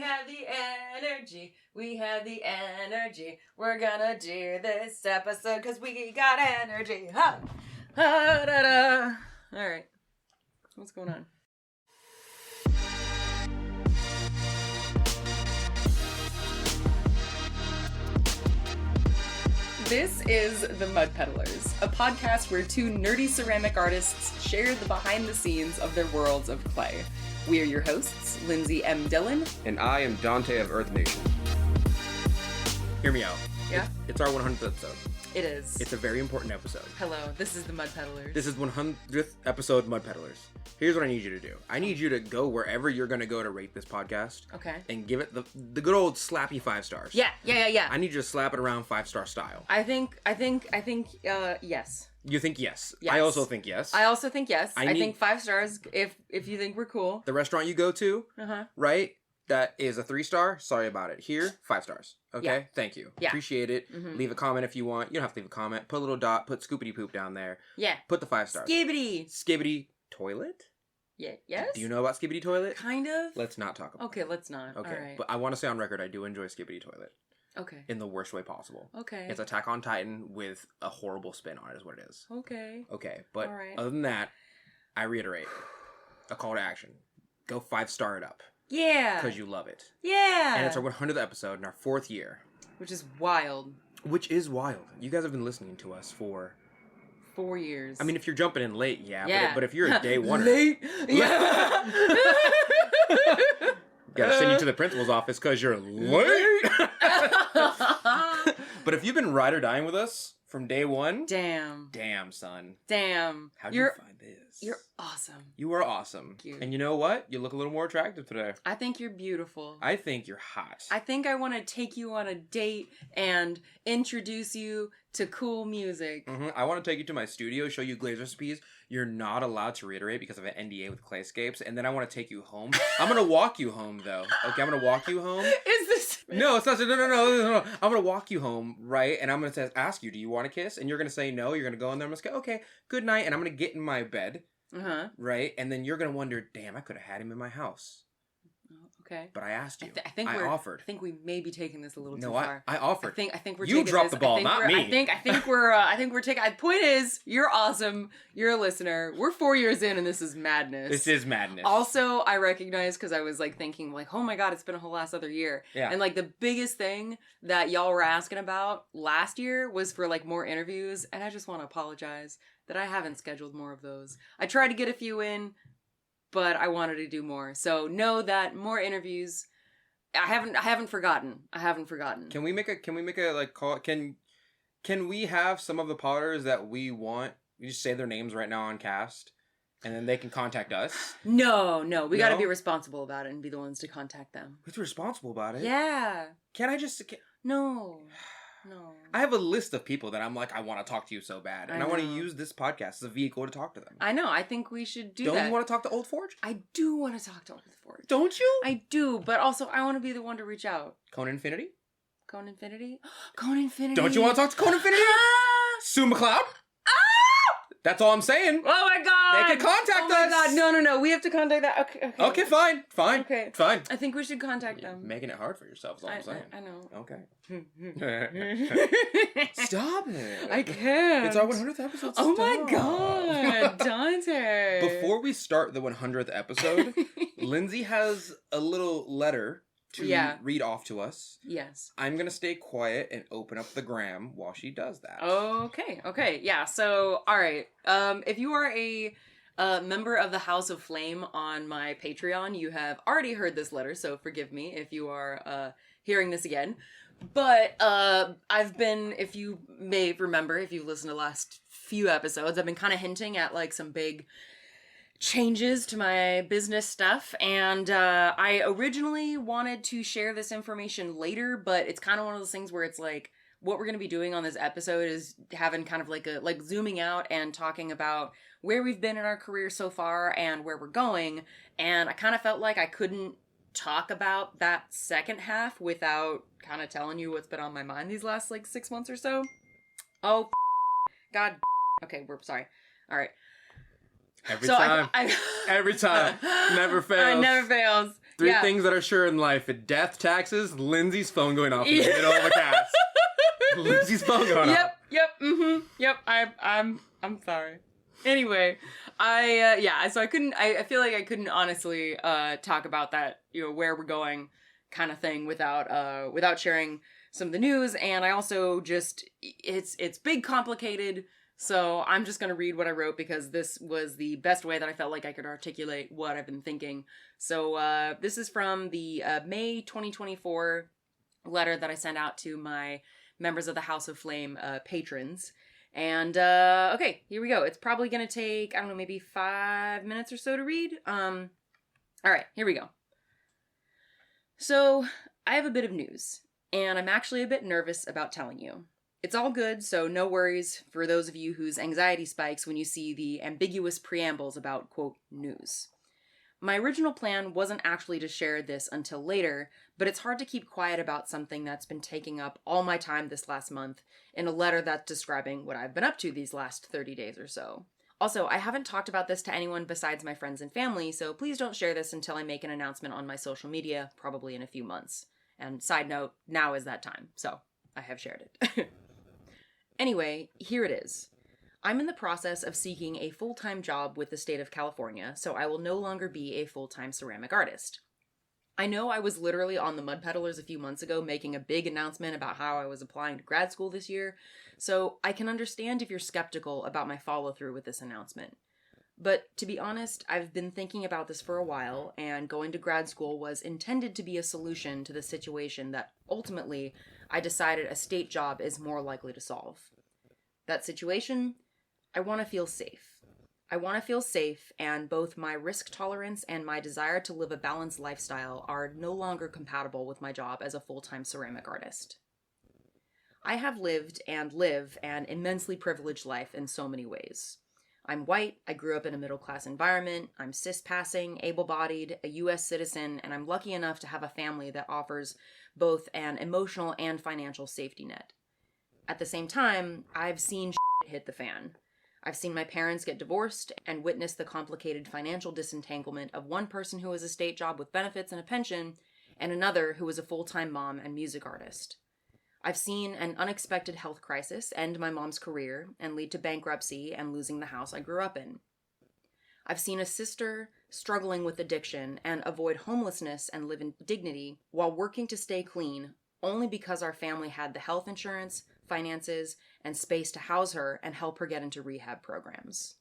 have the energy. We have the energy. We're gonna do this episode because we got energy. Ha! Ha da da. All right. What's going on? This is the Mud Peddlers, a podcast where two nerdy ceramic artists share the behind the scenes of their worlds of clay. We are your hosts, Lindsey M Dillon. And I am Donte of Earth Nation. Hear me out. Yeah? It's our 100th episode. It is. It's a very important episode. Hello, this is the Mud Peddlers. This is 100th episode Mud Peddlers. Here's what I need you to do. I need you to go wherever you're going to go to rate this podcast. Okay. And give it the good old slappy 5 stars. Yeah. I need you to slap it around 5-star style. I think, yes. You think yes. Yes. I also think yes. I also think yes. I think 5 stars if you think we're cool. The restaurant you go to, right? That is a 3-star. Sorry about it. Here, 5 stars. Okay? Yeah. Thank you. Yeah. Appreciate it. Mm-hmm. Leave a comment if you want. You don't have to leave a comment. Put a little dot. Put Scoopity Poop down there. Yeah. Put the 5 stars. Skibbity Toilet? Yeah. Yes? Do you know about Skibbity Toilet? Kind of. Let's not talk about it. Okay, let's not. Okay. All right. But I want to say on record, I do enjoy Skibbity Toilet. Okay. In the worst way possible. Okay. It's Attack on Titan with a horrible spin on it is what it is. Okay. Okay. But right. Other than that, I reiterate, a call to action. Go 5-star it up. Yeah. Because you love it. Yeah. And it's our 100th episode in our 4th year. Which is wild. Which is wild. You guys have been listening to us for 4 years. I mean, if you're jumping in late, yeah. But if you're a day one, late, yeah. Gotta send you to the principal's office because you're late. But if you've been ride or dying with us from day one, damn, son, how'd you find this? You're awesome. You are awesome. Thank you. And you know what? You look a little more attractive today. I think you're beautiful. I think you're hot. I think I want to take you on a date and introduce you to cool music. Mm-hmm. I want to take you to my studio, show you glaze recipes. You're not allowed to reiterate because of an NDA with Clayscapes. And then I want to take you home. I'm going to walk you home, though. Okay, I'm going to walk you home. Is this... No, it's not. No. I'm going to walk you home, right? And I'm going to ask you, do you want to kiss? And you're going to say no. You're going to go in there. I'm going to go, okay, good night. And I'm going to get in my bed. Right? And then you're going to wonder, damn, I could have had him in my house. Okay. But I asked you. I offered. I think we may be taking this a little too far. I offered. I think we're you taking dropped this, the ball, not me. I think we're taking. The point is, you're awesome. You're a listener. We're 4 years in, and this is madness. This is madness. Also, I recognize because I was like thinking, like, oh my god, it's been a whole last other year. Yeah. And like the biggest thing that y'all were asking about last year was for like more interviews, and I just want to apologize that I haven't scheduled more of those. I tried to get a few in, but I wanted to do more. So know that more interviews. I haven't forgotten. Can we make a like call? Can we have some of the potters that we want? We just say their names right now on cast, and then they can contact us. No, we got to be responsible about it and be the ones to contact them. Who's responsible about it? Yeah. Can I just? No. I have a list of people that I'm like, I want to talk to you so bad, and I want to use this podcast as a vehicle to talk to them. I know. I think we should do that. Don't you want to talk to Old Forge? I do want to talk to Old Forge. Don't you? I do, but also I want to be the one to reach out. Cone Infinity? Cone Infinity? Cone Infinity. Don't you want to talk to Cone Infinity? Sue McLeod? That's all I'm saying. Oh my god! They can contact us. Oh my god! No. We have to contact that. Okay. Okay, fine. Okay. Fine. I think we should contact them. Making it hard for yourself is all I'm saying. I know. Okay. Stop it. I can't. It's our 100th episode. Oh my god, Donte. Before we start the 100th episode, Lindsey has a little letter to read off to us. Yes. I'm going to stay quiet and open up the gram while she does that. Okay. Yeah. So, all right. If you are a member of the House of Flame on my Patreon, you have already heard this letter, so forgive me if you are hearing this again. But I've been, if you may remember, if you've listened to the last few episodes, I've been kind of hinting at like some big changes to my business stuff, and I originally wanted to share this information later, but it's kind of one of those things where it's like, what we're going to be doing on this episode is having kind of like zooming out and talking about where we've been in our career so far and where we're going, and I kind of felt like I couldn't talk about that second half without kind of telling you what's been on my mind these last like 6 months or so. Oh, God. Okay, we're sorry. All right. Every time. Never fails. It never fails. Three things that are sure in life: death, taxes, Lindsey's phone going off in the middle of a cast. Lindsey's phone going off. Yep. I'm sorry. Anyway, so I feel like I couldn't honestly talk about that, where we're going kind of thing without sharing some of the news. And I also it's big, complicated. So I'm just going to read what I wrote because this was the best way that I felt like I could articulate what I've been thinking. So this is from the May 2024 letter that I sent out to my members of the House of Flame patrons. And okay, here we go. It's probably going to take, I don't know, maybe 5 minutes or so to read. All right, here we go. So I have a bit of news, and I'm actually a bit nervous about telling you. It's all good, so no worries for those of you whose anxiety spikes when you see the ambiguous preambles about, quote, news. My original plan wasn't actually to share this until later, but it's hard to keep quiet about something that's been taking up all my time this last month in a letter that's describing what I've been up to these last 30 days or so. Also, I haven't talked about this to anyone besides my friends and family, so please don't share this until I make an announcement on my social media, probably in a few months. And side note, now is that time, so I have shared it. Anyway, here it is. I'm in the process of seeking a full-time job with the state of California, so I will no longer be a full-time ceramic artist. I know I was literally on the Mud Peddlers a few months ago making a big announcement about how I was applying to grad school this year, so I can understand if you're skeptical about my follow-through with this announcement. But to be honest, I've been thinking about this for a while, and going to grad school was intended to be a solution to the situation that ultimately I decided a state job is more likely to solve. That situation? I want to feel safe. I want to feel safe, and both my risk tolerance and my desire to live a balanced lifestyle are no longer compatible with my job as a full-time ceramic artist. I have lived and live an immensely privileged life in so many ways. I'm white, I grew up in a middle-class environment, I'm cis-passing, able-bodied, a U.S. citizen, and I'm lucky enough to have a family that offers both an emotional and financial safety net. At the same time, I've seen shit hit the fan. I've seen my parents get divorced and witness the complicated financial disentanglement of one person who has a state job with benefits and a pension, and another who is a full-time mom and music artist. I've seen an unexpected health crisis end my mom's career and lead to bankruptcy and losing the house I grew up in. I've seen a sister struggling with addiction and avoid homelessness and live in dignity while working to stay clean only because our family had the health insurance, finances, and space to house her and help her get into rehab programs.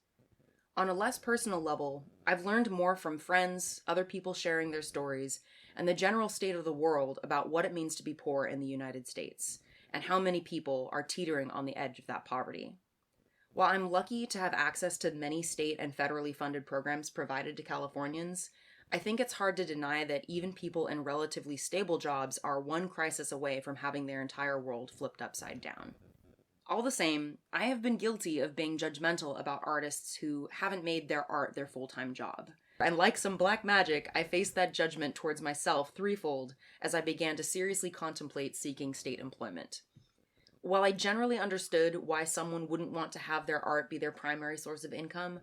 On a less personal level, I've learned more from friends, other people sharing their stories, and the general state of the world about what it means to be poor in the United States, and how many people are teetering on the edge of that poverty. While I'm lucky to have access to many state and federally funded programs provided to Californians, I think it's hard to deny that even people in relatively stable jobs are one crisis away from having their entire world flipped upside down. All the same, I have been guilty of being judgmental about artists who haven't made their art their full-time job. And like some black magic, I faced that judgment towards myself threefold as I began to seriously contemplate seeking state employment. While I generally understood why someone wouldn't want to have their art be their primary source of income,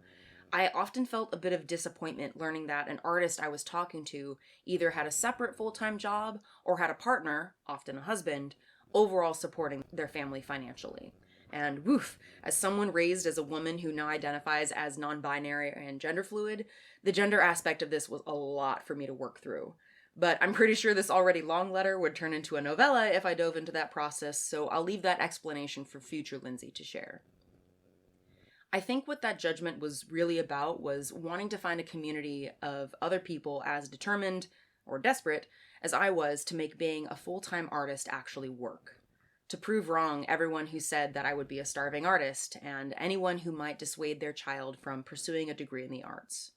I often felt a bit of disappointment learning that an artist I was talking to either had a separate full-time job or had a partner, often a husband, overall supporting their family financially. And woof, as someone raised as a woman who now identifies as non-binary and gender fluid, the gender aspect of this was a lot for me to work through. But I'm pretty sure this already long letter would turn into a novella if I dove into that process, so I'll leave that explanation for future Lindsey to share. I think what that judgment was really about was wanting to find a community of other people as determined, or desperate, as I was to make being a full-time artist actually work. To prove wrong everyone who said that I would be a starving artist, and anyone who might dissuade their child from pursuing a degree in the arts.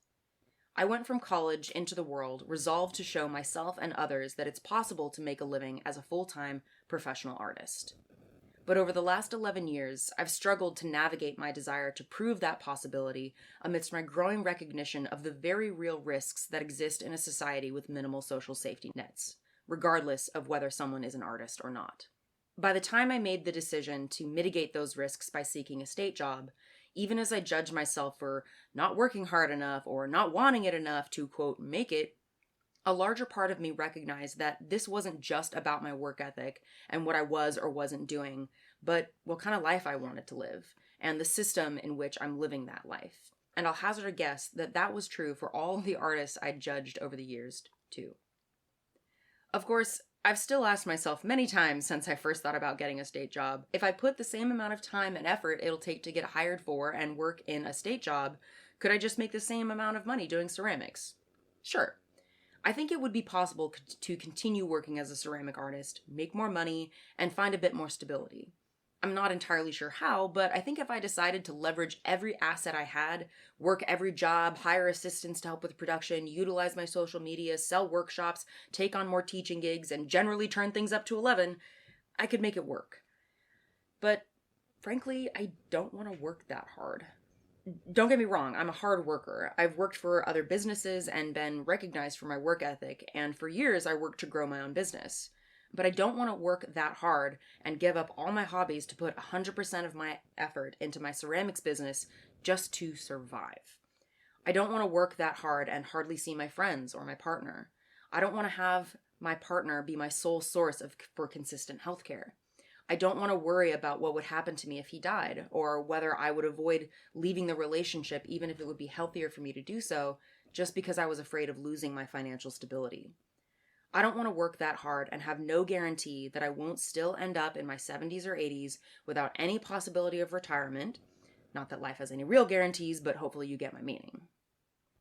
I went from college into the world resolved to show myself and others that it's possible to make a living as a full-time professional artist. But over the last 11 years, I've struggled to navigate my desire to prove that possibility amidst my growing recognition of the very real risks that exist in a society with minimal social safety nets, regardless of whether someone is an artist or not. By the time I made the decision to mitigate those risks by seeking a state job, even as I judged myself for not working hard enough or not wanting it enough to, quote, make it, A larger part of me recognized that this wasn't just about my work ethic and what I was or wasn't doing, but what kind of life I wanted to live, and the system in which I'm living that life. And I'll hazard a guess that that was true for all the artists I'd judged over the years, too. Of course, I've still asked myself many times since I first thought about getting a state job, if I put the same amount of time and effort it'll take to get hired for and work in a state job, could I just make the same amount of money doing ceramics? Sure. I think it would be possible to continue working as a ceramic artist, make more money, and find a bit more stability. I'm not entirely sure how, but I think if I decided to leverage every asset I had, work every job, hire assistants to help with production, utilize my social media, sell workshops, take on more teaching gigs, and generally turn things up to 11, I could make it work. But frankly, I don't want to work that hard. Don't get me wrong, I'm a hard worker. I've worked for other businesses and been recognized for my work ethic, and for years I worked to grow my own business. But I don't want to work that hard and give up all my hobbies to put 100% of my effort into my ceramics business just to survive. I don't want to work that hard and hardly see my friends or my partner. I don't want to have my partner be my sole source for consistent healthcare. I don't want to worry about what would happen to me if he died, or whether I would avoid leaving the relationship even if it would be healthier for me to do so, just because I was afraid of losing my financial stability. I don't want to work that hard and have no guarantee that I won't still end up in my 70s or 80s without any possibility of retirement. Not that life has any real guarantees, but hopefully you get my meaning.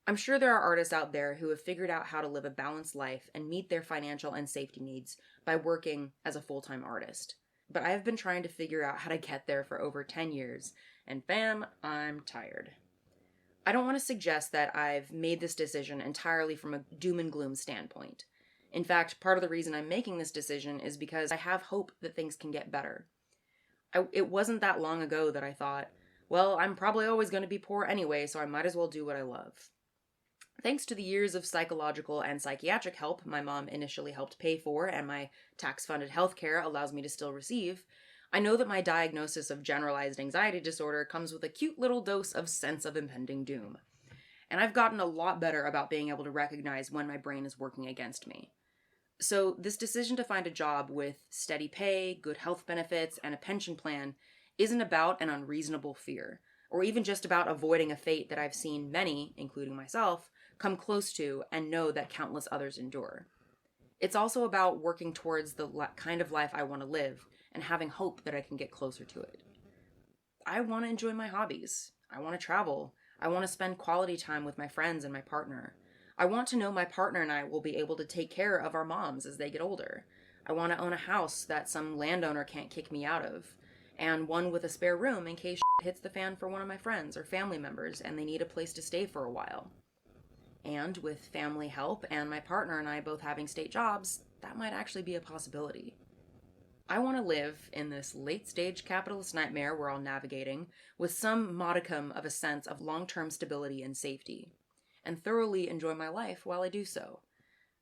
I'm sure there are artists out there who have figured out how to live a balanced life and meet their financial and safety needs by working as a full-time artist. But I have been trying to figure out how to get there for over 10 years, and fam, I'm tired. I don't want to suggest that I've made this decision entirely from a doom and gloom standpoint. In fact, part of the reason I'm making this decision is because I have hope that things can get better. It wasn't that long ago that I thought, well, I'm probably always going to be poor anyway, so I might as well do what I love. Thanks to the years of psychological and psychiatric help my mom initially helped pay for and my tax-funded healthcare allows me to still receive, I know that my diagnosis of generalized anxiety disorder comes with a cute little dose of sense of impending doom. And I've gotten a lot better about being able to recognize when my brain is working against me. So this decision to find a job with steady pay, good health benefits, and a pension plan isn't about an unreasonable fear, or even just about avoiding a fate that I've seen many, including myself, come close to and know that countless others endure. It's also about working towards the kind of life I want to live and having hope that I can get closer to it. I want to enjoy my hobbies. I want to travel. I want to spend quality time with my friends and my partner. I want to know my partner and I will be able to take care of our moms as they get older. I want to own a house that some landowner can't kick me out of, and one with a spare room in case shit hits the fan for one of my friends or family members and they need a place to stay for a while. And with family help and my partner and I both having state jobs, that might actually be a possibility. I want to live in this late-stage capitalist nightmare we're all navigating with some modicum of a sense of long-term stability and safety, and thoroughly enjoy my life while I do so.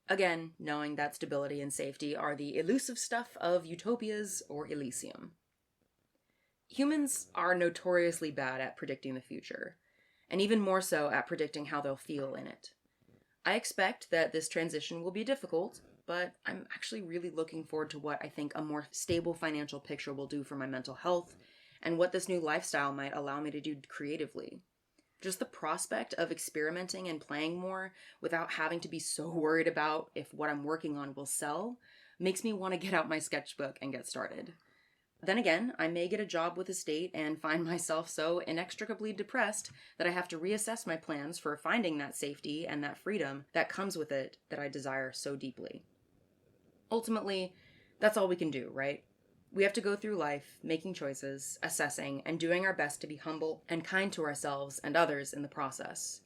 Again, knowing that stability and safety are the elusive stuff of utopias or Elysium. Humans are notoriously bad at predicting the future, and even more so at predicting how they'll feel in it. I expect that this transition will be difficult, but I'm actually really looking forward to what I think a more stable financial picture will do for my mental health, and what this new lifestyle might allow me to do creatively. Just the prospect of experimenting and playing more without having to be so worried about if what I'm working on will sell makes me want to get out my sketchbook and get started. Then again, I may get a job with the state and find myself so inextricably depressed that I have to reassess my plans for finding that safety and that freedom that comes with it that I desire so deeply. Ultimately, that's all we can do, right? We have to go through life, making choices, assessing, and doing our best to be humble and kind to ourselves and others in the process.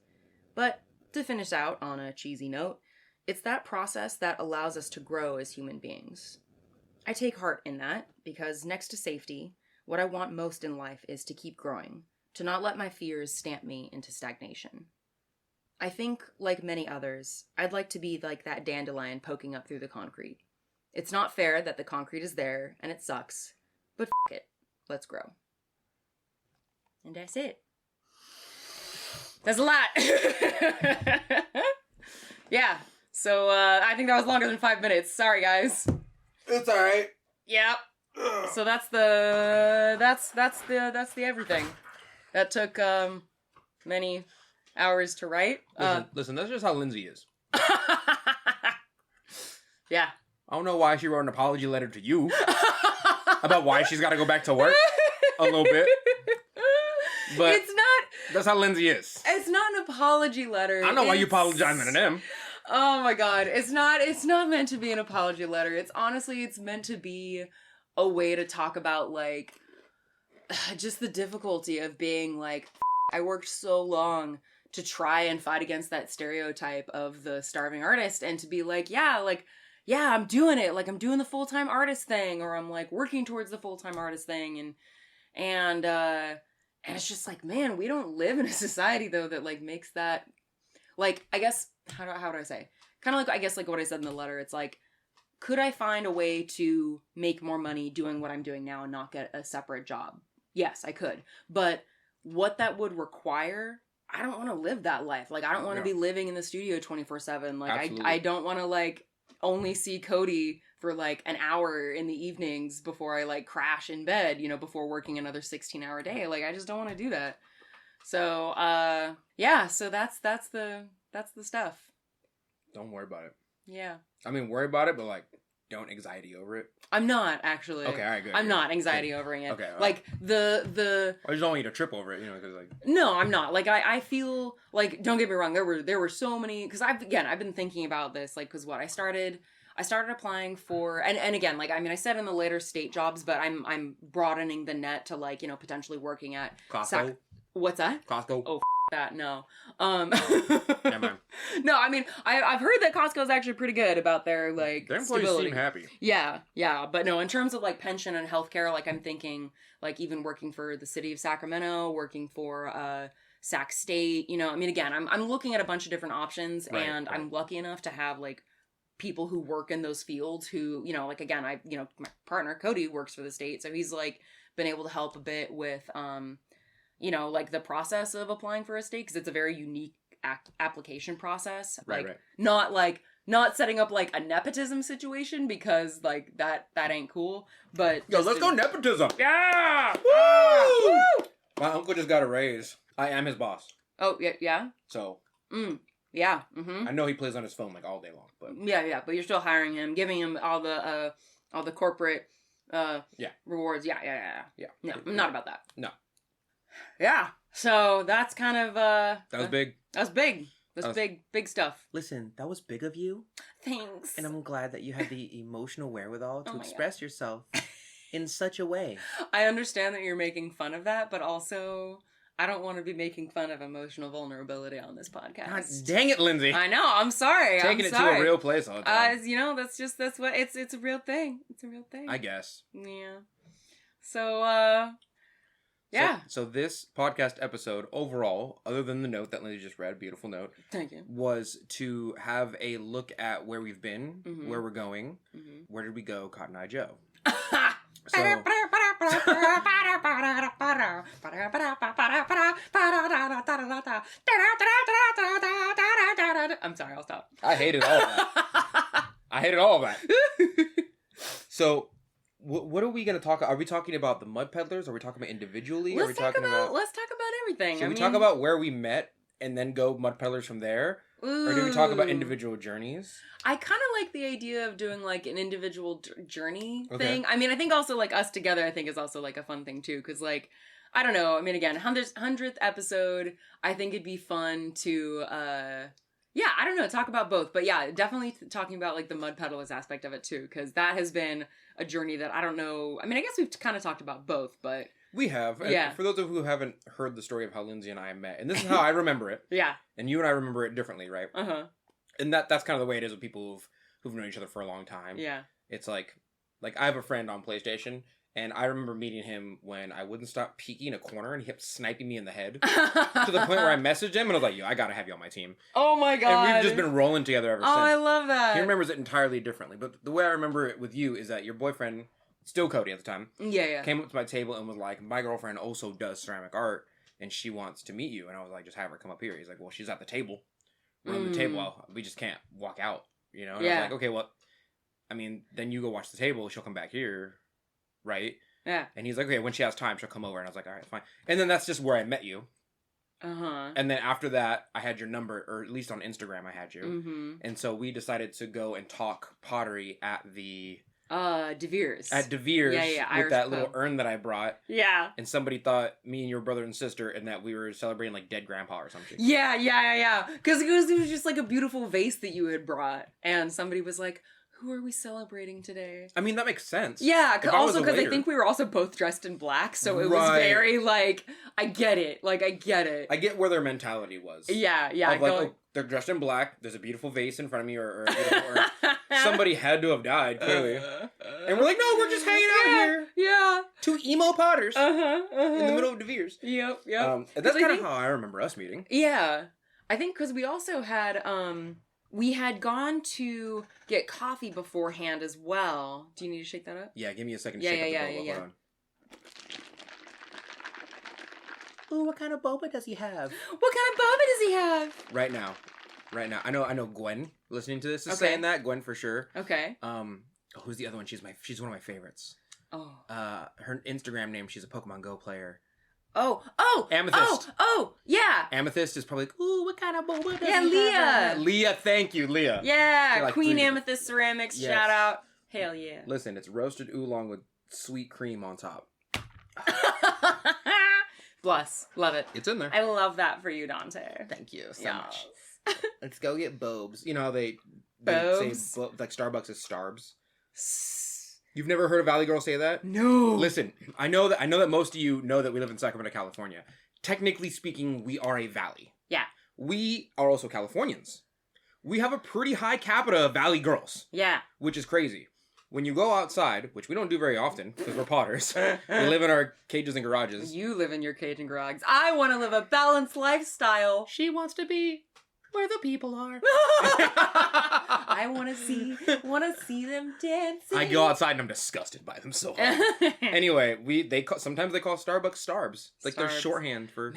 But, to finish out on a cheesy note, it's that process that allows us to grow as human beings. I take heart in that, because next to safety, what I want most in life is to keep growing, to not let my fears stamp me into stagnation. I think, like many others, I'd like to be like that dandelion poking up through the concrete. It's not fair that the concrete is there, and it sucks, but f*** it, let's grow. And that's it. That's a lot! Yeah, So, I think that was longer than 5 minutes. Sorry, guys. It's alright. Yeah. So that's the everything. That took, many hours to write. Listen, that's just how Lindsey is. Yeah. I don't know why she wrote an apology letter to you about why she's got to go back to work a little bit. But it's not. That's how Lindsey is. It's not an apology letter. I don't know why you apologizing to them. Oh my god. It's not meant to be an apology letter. It's meant to be a way to talk about, like, just the difficulty of being like, I worked so long to try and fight against that stereotype of the starving artist, and to be like, yeah, I'm doing it. Like, I'm doing the full-time artist thing, or I'm like working towards the full-time artist thing, and it's just like, man, we don't live in a society though that like makes that, like, I guess, how do I say? Kind of like, I guess, like what I said in the letter. It's like, could I find a way to make more money doing what I'm doing now and not get a separate job? Yes, I could. But what that would require, I don't want to live that life. Like, I don't want to be living in the studio 24/7. Like, I don't want to, like, only see Cody for, like, an hour in the evenings before I, like, crash in bed, you know, before working another 16-hour day. Like, I just don't want to do that. So, yeah, so that's the stuff. Don't worry about it. Yeah. I mean, worry about it, but, like, don't anxiety over it. I'm not, actually. Okay, all right, good. I'm not anxiety overing it. Okay. Like, the... I just don't want you to trip over it, you know, because, like... No, I'm not. Like, I feel... Like, don't get me wrong, there were so many... Because, I've been thinking about this, like, because what I started applying for... And again, like, I mean, I said in the later state jobs, but I'm broadening the net to, like, you know, potentially working at... Costco? What's that? Costco? Oh, that, no. Never mind. No, I mean, I've heard that Costco's actually pretty good about their, like, their employees stability. seem happy. Yeah, but no, in terms of, like, pension and healthcare, like, I'm thinking, like, even working for the city of Sacramento, working for Sac State, you know, I mean, again, I'm looking at a bunch of different options, and I'm lucky enough to have, like, people who work in those fields who, you know, like, again, my partner, Cody, works for the state, so he's, like, been able to help a bit with, you know, like, the process of applying for a state, because it's a very unique application process. Right. Not setting up, like, a nepotism situation, because, like, that ain't cool, but... Yo, let's go nepotism! Yeah! Woo! Woo! My uncle just got a raise. I am his boss. Oh, yeah? So... Yeah, mm-hmm. I know he plays on his phone, like, all day long, but... Yeah, but you're still hiring him, giving him all the corporate, rewards. Yeah. No, I'm not about that. No. Yeah, so that's kind of, That was big. That's big. That's big stuff. Listen, that was big of you. Thanks. And I'm glad that you had the emotional wherewithal to express yourself in such a way. I understand that you're making fun of that, but also, I don't want to be making fun of emotional vulnerability on this podcast. God dang it, Lindsey. I know, I'm sorry. Taking it to a real place all the time. You know, that's what, it's a real thing. It's a real thing. I guess. Yeah. So, yeah. So this podcast episode overall, other than the note that Lindsey just read, beautiful note. Thank you. Was to have a look at where we've been, where we're going, where did we go, Cotton Eye Joe. So, I'm sorry, I'll stop. I hated all of that. So, what are we going to talk? Are we talking about the Mud Peddlers? Are we talking about individually? Let's talk about everything. Should we talk about where we met and then go Mud Peddlers from there? Or do we talk about individual journeys? I kind of like the idea of doing, like, an individual journey thing. I mean, I think also, like, us together, I think, is also, like, a fun thing, too. Because, like, I don't know. I mean, again, 100th episode, I think it'd be fun to, I don't know, talk about both. But, yeah, definitely talking about, like, the Mud Peddlers aspect of it, too. Because that has been a journey that I don't know. I mean, I guess we've kind of talked about both, but... We have. And for those of you who haven't heard the story of how Lindsey and I met, and this is how I remember it. Yeah. And you and I remember it differently, right? Uh-huh. And that's kind of the way it is with people who've known each other for a long time. Yeah. It's like I have a friend on PlayStation, and I remember meeting him when I wouldn't stop peeking a corner, and he kept sniping me in the head. To the point where I messaged him, and I was like, yo, I gotta have you on my team. Oh my god. And we've just been rolling together ever since. Oh, I love that. He remembers it entirely differently. But the way I remember it with you is that your boyfriend... Still Cody at the time. Yeah. Came up to my table and was like, my girlfriend also does ceramic art and she wants to meet you. And I was like, just have her come up here. He's like, well, she's at the table. We're on the table. We just can't walk out. you know? And I was like, okay, well, I mean, then you go watch the table. She'll come back here, right? Yeah. And he's like, okay, when she has time, she'll come over. And I was like, all right, fine. And then that's just where I met you. Uh-huh. And then after that, I had your number, or at least on Instagram, I had you. Mm-hmm. And so we decided to go and talk pottery at the... De Vere's. At De Vere's, with Irish that pub. little urn that I brought. Yeah. And somebody thought me and your brother and sister, and that we were celebrating, like, dead grandpa or something. Yeah. Because it was just, like, a beautiful vase that you had brought. And somebody was like, who are we celebrating today? I mean, that makes sense. Yeah, also because I waiter. think we were also both dressed in black, so it was very, like, I get it. I get where their mentality was. Yeah. Of like, oh, they're dressed in black, there's a beautiful vase in front of me, or somebody had to have died, clearly. And we're like, no, we're just hanging out here. Yeah. Two emo potters. In the middle of De Vere's. Yep. That's kind of how I remember us meeting. Yeah. I think because we also had, we had gone to get coffee beforehand as well. Do you need to shake that up? Yeah, give me a second to shake up the boba. Hold on. Ooh, what kind of boba does he have? What kind of boba does he have? Right now. I know Gwen listening to this is saying that. Gwen for sure. Okay. Who's the other one? She's one of my favorites. Oh. Her Instagram name, she's a Pokemon Go player. Oh, Amethyst. Oh, yeah. Amethyst is probably like, ooh, what kind of boba does he Leah. have? Leah, thank you, Leah. Yeah, like Queen Amethyst Ceramics, yes. shout out. Hell yeah. Listen, it's roasted oolong with sweet cream on top. Bless. Love it. It's in there. I love that for you, Donte. Thank you so much. Let's go get bobes. You know how they Bobes? say, like, Starbucks is starbs? You've never heard a Valley Girl say that? No. Listen, I know that most of you know that we live in Sacramento, California. Technically speaking, we are a valley. Yeah. We are also Californians. We have a pretty high capita of Valley girls. Yeah. Which is crazy. When you go outside, which we don't do very often because we're potters, we live in our cages and garages. You live in your cage and garage. I want to live a balanced lifestyle. She wants to be where the people are. I want to see them dancing. I go outside and I'm disgusted by them so hard. Anyway, sometimes they call Starbucks Starbs. Like they're shorthand for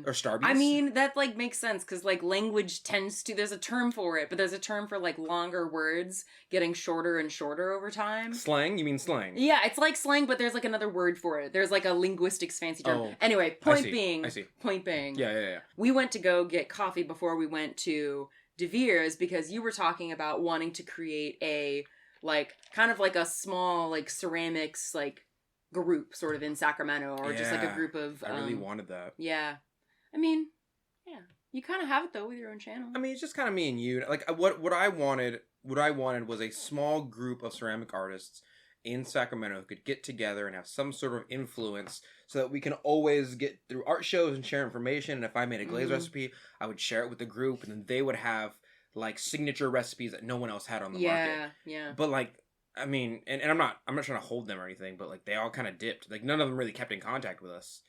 or Starbies. I mean, that like makes sense because like language tends to, there's a term for it, but there's a term for like longer words getting shorter and shorter over time. Slang? You mean slang? Yeah, it's like slang, but there's like another word for it. There's like a linguistics fancy term. Oh, anyway, point being. Yeah. We went to go get coffee before we went to De Vere's because you were talking about wanting to create a like kind of like a small like ceramics like group sort of in Sacramento or just like a group of I really wanted that. Yeah. I mean, yeah. You kind of have it though with your own channel. I mean, it's just kind of me and you. Like what I wanted was a small group of ceramic artists in Sacramento who could get together and have some sort of influence so that we can always get through art shows and share information. And if I made a glaze recipe, I would share it with the group and then they would have like signature recipes that no one else had on the market. Yeah. But like, I mean, and I'm not trying to hold them or anything, but like they all kind of dipped. Like none of them really kept in contact with us.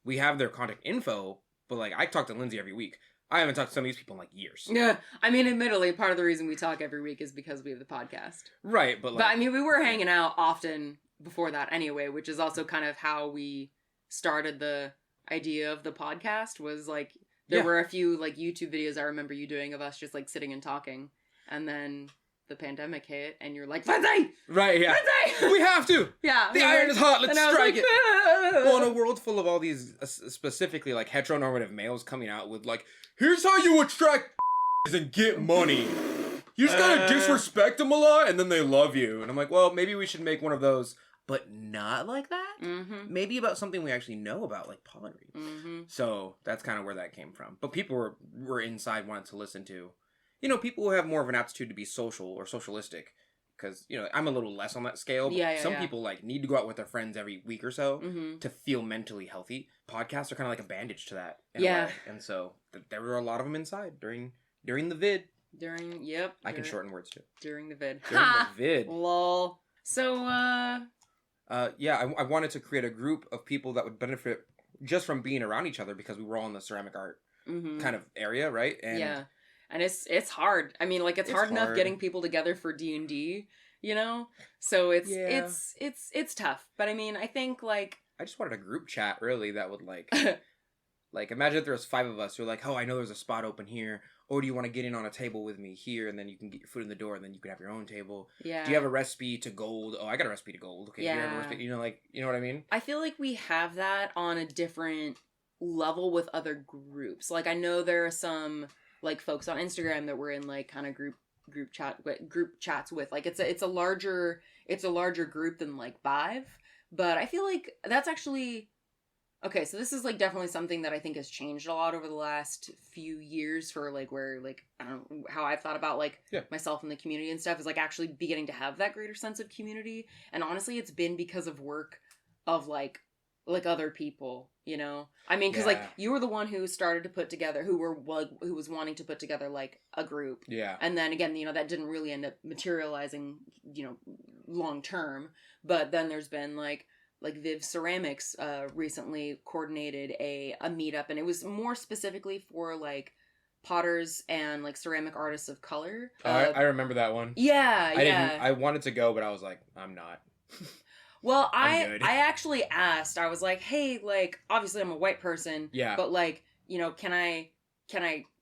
We have their contact info, but like I talk to Lindsey every week. I haven't talked to some of these people in like years. Yeah, I mean, admittedly, part of the reason we talk every week is because we have the podcast. Right, but I mean, we were hanging out often before that anyway, which is also kind of how we started the idea of the podcast. Was like there were a few like YouTube videos I remember you doing of us just like sitting and talking, and then the pandemic hit, and you're like, Lindsey! Right, yeah. Lindsey! We have to! Yeah. The iron is hot, let's strike it! Ah! Well, in a world full of all these, specifically, like, heteronormative males coming out with, like, here's how you attract and get money. You just gotta disrespect them a lot, and then they love you. And I'm like, well, maybe we should make one of those, but not like that? Mm-hmm. Maybe about something we actually know about, like pottery. Mm-hmm. So, that's kind of where that came from. But people were inside wanting to listen to, you know, people who have more of an aptitude to be social or socialistic. Because, you know, I'm a little less on that scale. But some people, like, need to go out with their friends every week or so to feel mentally healthy. Podcasts are kind of like a bandage to that. In a way. And so, there were a lot of them inside during the vid. I can shorten words, too. During the vid. During the vid. Lol. So, yeah, I wanted to create a group of people that would benefit just from being around each other because we were all in the ceramic art kind of area, right? And And it's hard. I mean, like it's hard enough getting people together for D&D, you know? So it's tough. But I mean, I think like I just wanted a group chat really that would like like imagine if there was 5 of us who were like, "Oh, I know there's a spot open here," Or do you want to get in on a table with me here, and then you can get your foot in the door, and then you can have your own table? Yeah. Do you have a recipe to gold? Oh, I got a recipe to gold. Okay, yeah. you have a recipe, you know what I mean? I feel like we have that on a different level with other groups. Like, I know there are some, like, folks on Instagram that we're in, like, kind of group chats with. Like, it's a larger group than, like, 5. But I feel like that's actually... Okay, so this is, like, definitely something that I think has changed a lot over the last few years for, like, where, like, I don't know, how I've thought about, like, myself and the community and stuff is, like, actually beginning to have that greater sense of community. And honestly, it's been because of work of, like other people, you know? I mean, because, like, you were the one who started to put together, who was wanting to put together, like, a group. Yeah. And then, again, you know, that didn't really end up materializing, you know, long term. But then there's been, like Viv Ceramics recently coordinated a meetup, and it was more specifically for, like, potters and, like, ceramic artists of color. I remember that one. Yeah, I wanted to go, but I was like, I'm not. Well, I actually asked. I was like, hey, like, obviously I'm a white person. Yeah. But, like, you know, can I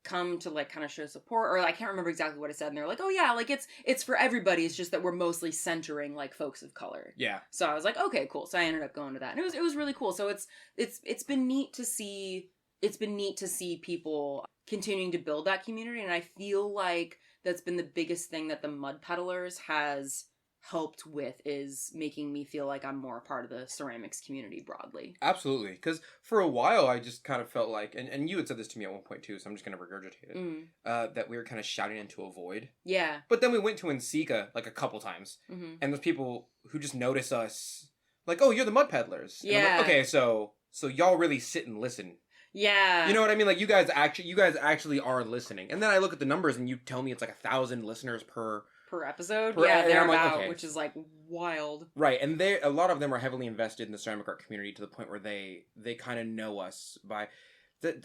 come to, like, kind of show support? Or, like, I can't remember exactly what I said. And they're like, oh, yeah, like, it's for everybody. It's just that we're mostly centering, like, folks of color. Yeah. So I was like, okay, cool. So I ended up going to that. And it was really cool. So it's been neat to see. It's been neat to see people continuing to build that community. And I feel like that's been the biggest thing that the Mud Peddlers has helped with, is making me feel like I'm more a part of the ceramics community broadly. Absolutely. Because for a while I just kind of felt like, and you had said this to me at one point too, so I'm just going to regurgitate it, that we were kind of shouting into a void. Yeah. But then we went to Ensika like a couple times, and there's people who just notice us, like, oh, you're the Mud Peddlers. And I'm like, okay, so y'all really sit and listen. Yeah. You know what I mean? Like, you guys actually are listening. And then I look at the numbers and you tell me it's like 1,000 listeners per episode. They're about, like, okay. Which is, like, wild. Right, and a lot of them are heavily invested in the ceramic art community to the point where they kind of know us by...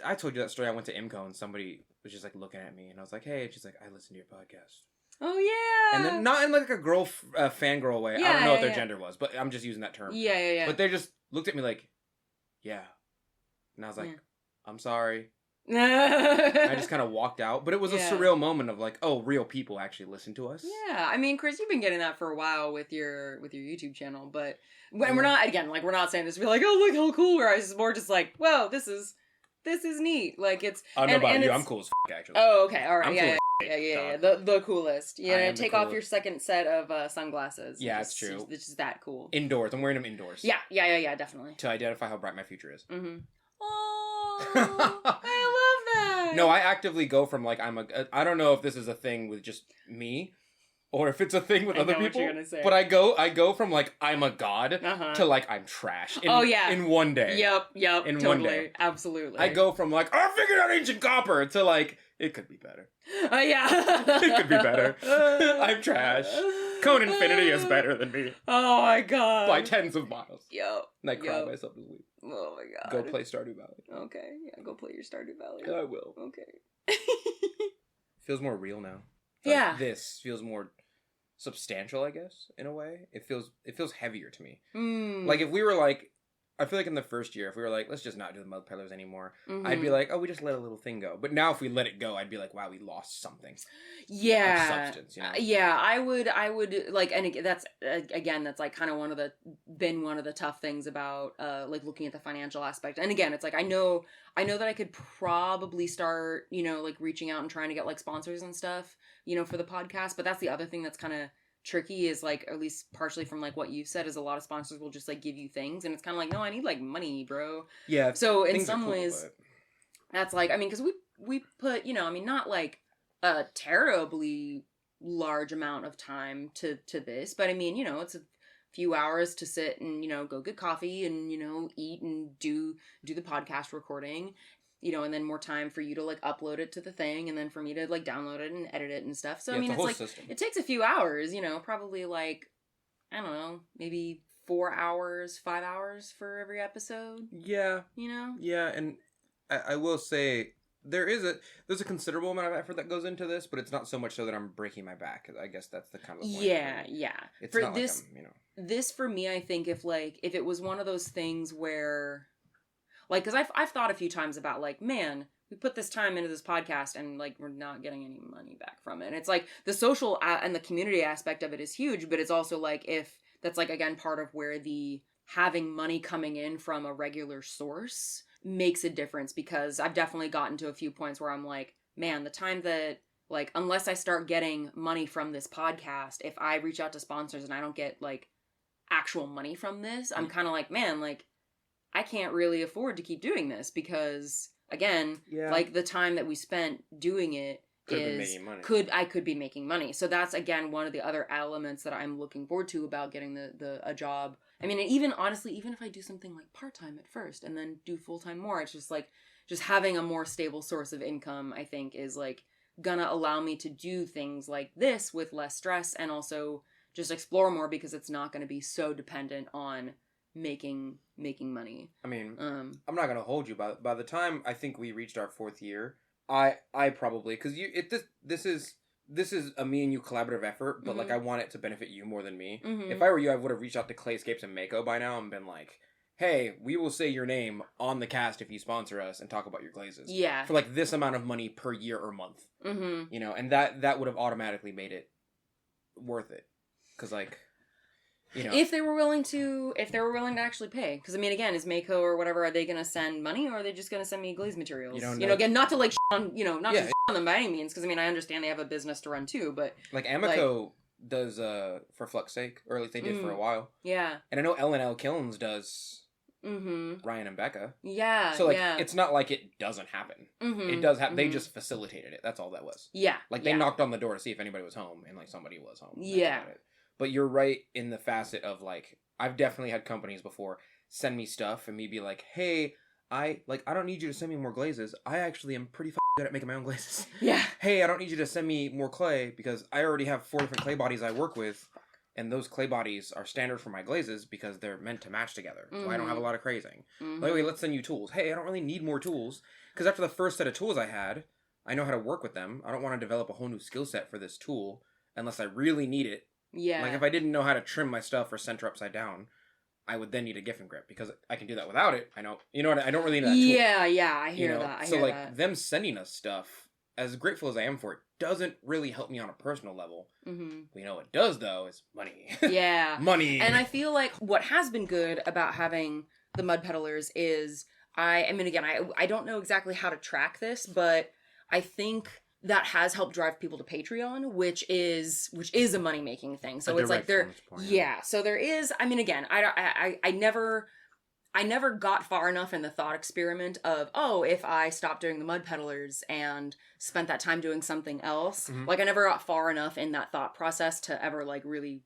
I told you that story. I went to IMCO and somebody was just, like, looking at me, and I was like, hey, and she's like, I listen to your podcast. Oh, yeah! And then, not in, like, a girl, fangirl way. I don't know what their gender was, but I'm just using that term. Yeah. But they just looked at me like, yeah. And I was like, I'm sorry. I just kind of walked out, but it was a surreal moment of, like, oh, real people actually listen to us. Yeah, I mean, Chris, you've been getting that for a while with your YouTube channel, but we're not saying this to be like, oh, look how cool we are. It's more just like, whoa, this is neat. Like, it's... I don't know about you, I'm cool as actually. Oh, okay, all right, yeah. The coolest. Yeah, take off your second set of sunglasses. Yeah, it's true. It's just that cool. Indoors, I'm wearing them indoors. Yeah, definitely. To identify how bright my future is. Mm-hmm. Oh, I love that. No, I actively go from, like, I don't know if this is a thing with just me, or if it's a thing with other people. But I go from, like, I'm a god to, like, I'm trash. In one day. Yep. In totally. One day. Absolutely. I go from, like, I figured out ancient copper to, like, it could be better. Yeah. It could be better. I'm trash. Cone Infinity is better than me. Oh my god. By tens of miles. Yep. And I cry myself to sleep. Oh my god. Go play Stardew Valley. Okay. Yeah, go play your Stardew Valley. I will. Okay. Feels more real now. Like, this feels more substantial, I guess, in a way. It feels heavier to me. Like, if we were like, I feel like in the first year, if we were like, let's just not do the Mud Peddlers anymore, I'd be like, oh, we just let a little thing go. But now if we let it go, I'd be like, wow, we lost something. Yeah. Of substance, you know? Yeah, I would, like, and that's, again, that's, like, kind of one of the tough things about, like, looking at the financial aspect. And again, it's like, I know that I could probably start, you know, like, reaching out and trying to get, like, sponsors and stuff, you know, for the podcast. But that's the other thing that's kind of tricky, is, like, at least partially from, like, what you've said, is a lot of sponsors will just, like, give you things, and it's kind of like, no, I need, like, money, bro. Yeah. So in some ways, that's, like, I mean, because we put, you know, I mean, not, like, a terribly large amount of time to this, but I mean, you know, it's a few hours to sit and, you know, go get coffee and, you know, eat and do the podcast recording, you know, and then more time for you to, like, upload it to the thing, and then for me to, like, download it and edit it and stuff. So, I mean, it's like, system. It takes a few hours, you know, probably, like, I don't know, maybe 4 hours, 5 hours for every episode. Yeah. You know? Yeah, and I will say, there's a considerable amount of effort that goes into this, but it's not so much so that I'm breaking my back. I guess that's the kind of point. Yeah. It's for not this, like I'm, you know. This, for me, I think if it was one of those things where... Like, because I've thought a few times about, like, man, put this time into this podcast and like we're not getting any money back from it. And it's like the social and the community aspect of it is huge, but it's also like if that's like again part of where the having money coming in from a regular source makes a difference, because I've definitely gotten to a few points where I'm like, man, the time that like unless I start getting money from this podcast, if I reach out to sponsors and I don't get like actual money from this, I'm kind of like, man, like I can't really afford to keep doing this, because again, like the time that we spent doing it I could be making money. So that's again one of the other elements that I'm looking forward to about getting a job. I mean, even honestly, even if I do something like part-time at first and then do full-time more, it's just like just having a more stable source of income, I think, is like gonna allow me to do things like this with less stress and also just explore more, because it's not going to be so dependent on making money. I mean, I'm not gonna hold you. By the time I think we reached our 4th year, I probably, because this is a me and you collaborative effort, but like I want it to benefit you more than me. If I were you, I would have reached out to Clayscapes and Mako by now and been like, hey, we will say your name on the cast if you sponsor us and talk about your glazes. Yeah. For like this amount of money per year or month. You know, and that would have automatically made it worth it. Because like, you know, if they were willing to actually pay, because I mean, again, is Mako or whatever, are they going to send money, or are they just going to send me glaze materials? You know, again, not to like on, not to on them by any means, because I mean, I understand they have a business to run too, but like Amico does for Flux's sake, or at least they did for a while. Yeah, and I know L&L Kilns does. Ryan and Becca. Yeah. So like, it's not like it doesn't happen. It does happen. They just facilitated it. That's all that was. Yeah. Like they knocked on the door to see if anybody was home, and like somebody was home. Yeah. But you're right in the facet of like, I've definitely had companies before send me stuff and me be like, hey, I don't need you to send me more glazes. I actually am pretty good at making my own glazes. Yeah. Hey, I don't need you to send me more clay because I already have 4 different clay bodies I work with. And those clay bodies are standard for my glazes because they're meant to match together. So I don't have a lot of crazing. Like, okay, let's send you tools. Hey, I don't really need more tools. Because after the first set of tools I had, I know how to work with them. I don't want to develop a whole new skill set for this tool unless I really need it. Yeah. Like, if I didn't know how to trim my stuff or center upside down, I would then need a Giffen grip because I can do that without it. I know what I don't really need that tool. Yeah, I hear that. So, like, them sending us stuff, as grateful as I am for it, doesn't really help me on a personal level. You know what does, though, is money. Yeah. Money. And I feel like what has been good about having the Mud Peddlers is, I mean, again, I don't know exactly how to track this, but I think that has helped drive people to Patreon, which is a money-making thing. So it's like so there is, I mean, again, I never got far enough in the thought experiment of, if I stopped doing the Mud Peddlers and spent that time doing something else, like I never got far enough in that thought process to ever like really,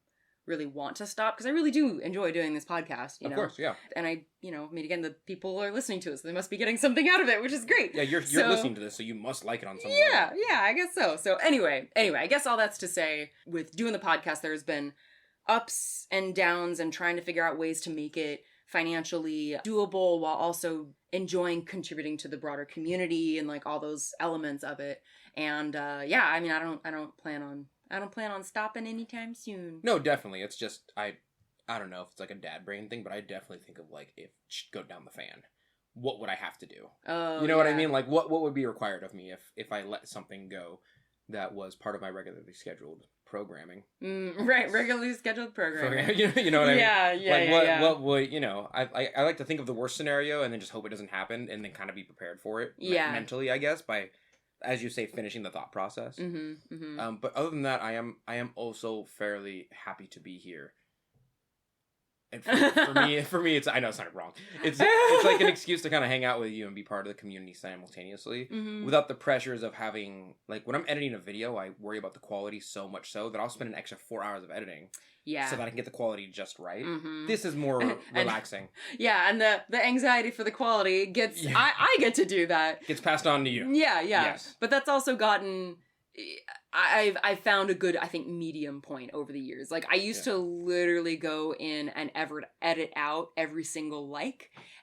really want to stop, because I really do enjoy doing this podcast, you know? Of course, yeah. And I mean, again, the people are listening to it, so they must be getting something out of it, which is great. Yeah, you're listening to this, so you must like it on some level. Yeah, I guess so. So anyway, I guess all that's to say, with doing the podcast, there's been ups and downs and trying to figure out ways to make it financially doable while also enjoying contributing to the broader community and like all those elements of it. And I mean, I don't plan on stopping anytime soon. No, definitely. It's just I don't know if it's like a dad brain thing, but I definitely think of like, if it should go down the fan, what would I have to do? Oh, you know what I mean? Like what would be required of me if I let something go that was part of my regularly scheduled programming. Right, regularly scheduled programming. You know what I mean? Yeah. What would, I like to think of the worst scenario and then just hope it doesn't happen and then kind of be prepared for it mentally, I guess, by, as you say, finishing the thought process. But other than that, I am also fairly happy to be here. And for me, it's, I know it sounded wrong. It's like an excuse to kind of hang out with you and be part of the community simultaneously, without the pressures of having, like, when I'm editing a video, I worry about the quality so much so that I'll spend an extra 4 hours of editing. Yeah. So that I can get the quality just right. This is more relaxing. And the anxiety for the quality gets, I get to do that. Gets passed on to you. Yeah. Yes. But that's also gotten, I've found a good, I think, medium point over the years. Like, I used to literally go in and edit out every single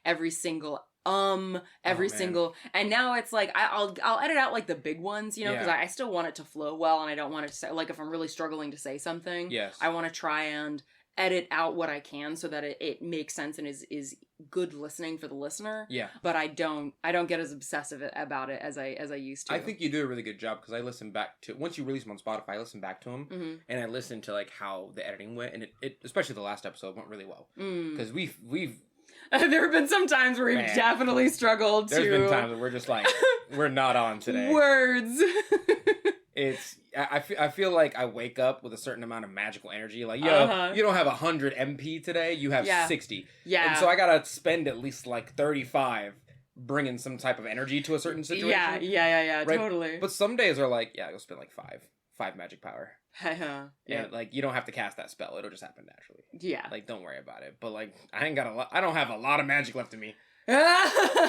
every single single, and now it's like I'll edit out like the big ones, because I still want it to flow well, and I don't want it to say, like, if I'm really struggling to say something, I want to try and edit out what I can so that it makes sense and is good listening for the listener. Yeah. But I don't get as obsessive about it as I used to. I think you do a really good job because I listen back to, once you release them on Spotify, I listen back to them and I listen to like how the editing went, and it especially the last episode went really well because we've there have been some times where we've definitely struggled There's been times where we're just like, we're not on today. Words. I feel like I wake up with a certain amount of magical energy. Like, you don't have 100 MP today, you have 60. Yeah. And so I gotta spend at least like 35 bringing some type of energy to a certain situation. Yeah, right? Totally. But some days are like, yeah, you'll spend like 5 magic power. Yeah. And like, you don't have to cast that spell. It'll just happen naturally. Yeah. Like, don't worry about it. But like, I don't have a lot of magic left in me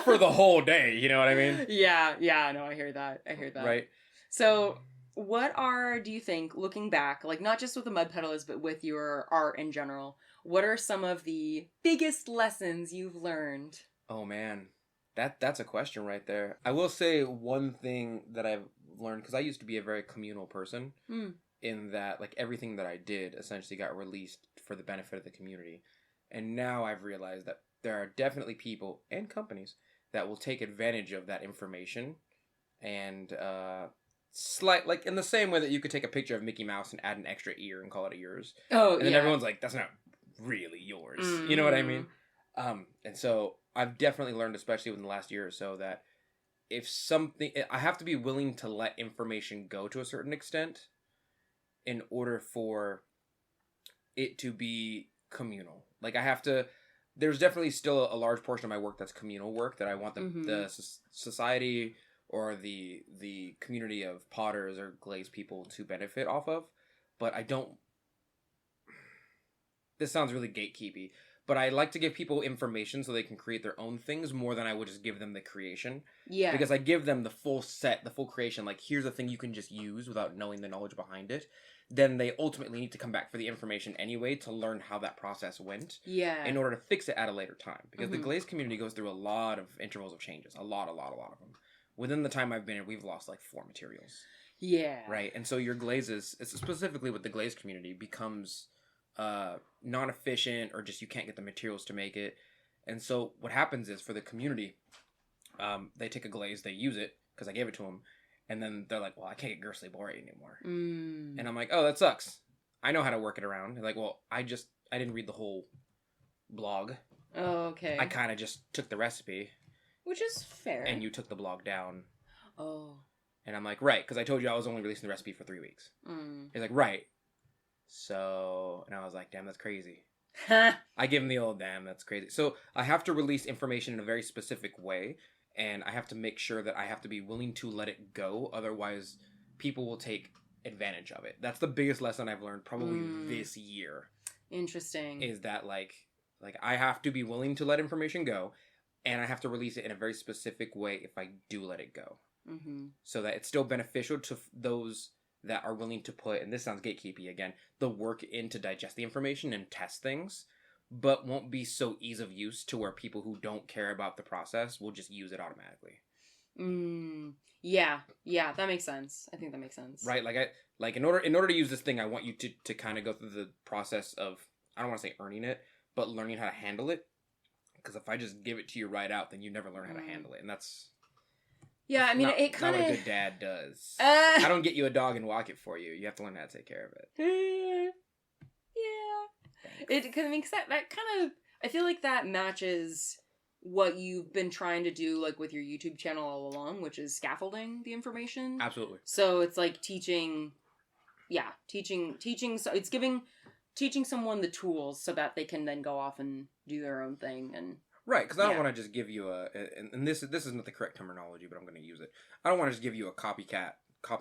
for the whole day. You know what I mean? Yeah. No, I hear that. Right. So, do you think, looking back, like not just with the Mud Peddlers, but with your art in general, what are some of the biggest lessons you've learned? Oh man, that's a question right there. I will say one thing that I've learned, because I used to be a very communal person, in that like everything that I did essentially got released for the benefit of the community. And now I've realized that there are definitely people and companies that will take advantage of that information and like in the same way that you could take a picture of Mickey Mouse and add an extra ear and call it yours. Oh, and then everyone's like, that's not really yours. You know what I mean? And so I've definitely learned, especially within the last year or so, that if something, I have to be willing to let information go to a certain extent in order for it to be communal. Like, I have to, there's definitely still a large portion of my work that's communal work that I want the society or the community of potters or glaze people to benefit off of. But I don't, this sounds really gatekeepy, but I like to give people information so they can create their own things more than I would just give them the creation. Yeah. Because I give them the full set, the full creation, like, here's a thing you can just use without knowing the knowledge behind it. Then they ultimately need to come back for the information anyway to learn how that process went. Yeah. In order to fix it at a later time. Because the glaze community goes through a lot of intervals of changes. A lot of them. Within the time I've been here, we've lost like 4 materials. Yeah. Right? And so your glazes, specifically with the glaze community, becomes non-efficient or just you can't get the materials to make it. And so what happens is for the community, they take a glaze, they use it because I gave it to them. And then they're like, well, I can't get Gersley Borate anymore. And I'm like, oh, that sucks. I know how to work it around. They're like, well, I didn't read the whole blog. Oh, okay. I kind of just took the recipe. Which is fair. And you took the blog down. Oh. And I'm like, right, because I told you I was only releasing the recipe for 3 weeks. He's like, right. So, and I was like, damn, that's crazy. I give him the old damn, that's crazy. So I have to release information in a very specific way. And I have to make sure that I have to be willing to let it go. Otherwise, people will take advantage of it. That's the biggest lesson I've learned probably this year. Interesting. Is that like I have to be willing to let information go. And I have to release it in a very specific way if I do let it go. So that it's still beneficial to those that are willing to put, and this sounds gatekeepy again, the work in to digest the information and test things. But won't be so ease of use to where people who don't care about the process will just use it automatically. Yeah, that makes sense. I think that makes sense. Right, in order to use this thing, I want you to kind of go through the process of, I don't want to say earning it, but learning how to handle it. Because if I just give it to you right out, then you never learn how to handle it, and that's it kind of not what a good dad does. I don't get you a dog and walk it for you. You have to learn how to take care of it. It makes that kind of, I feel like that matches what you've been trying to do, like with your YouTube channel all along, which is scaffolding the information. Absolutely. So it's like teaching. So it's teaching someone the tools so that they can then go off and do their own thing. And right, because I don't want to just give you and this isn't the correct terminology, but I'm going to use it. I don't want to just give you a copy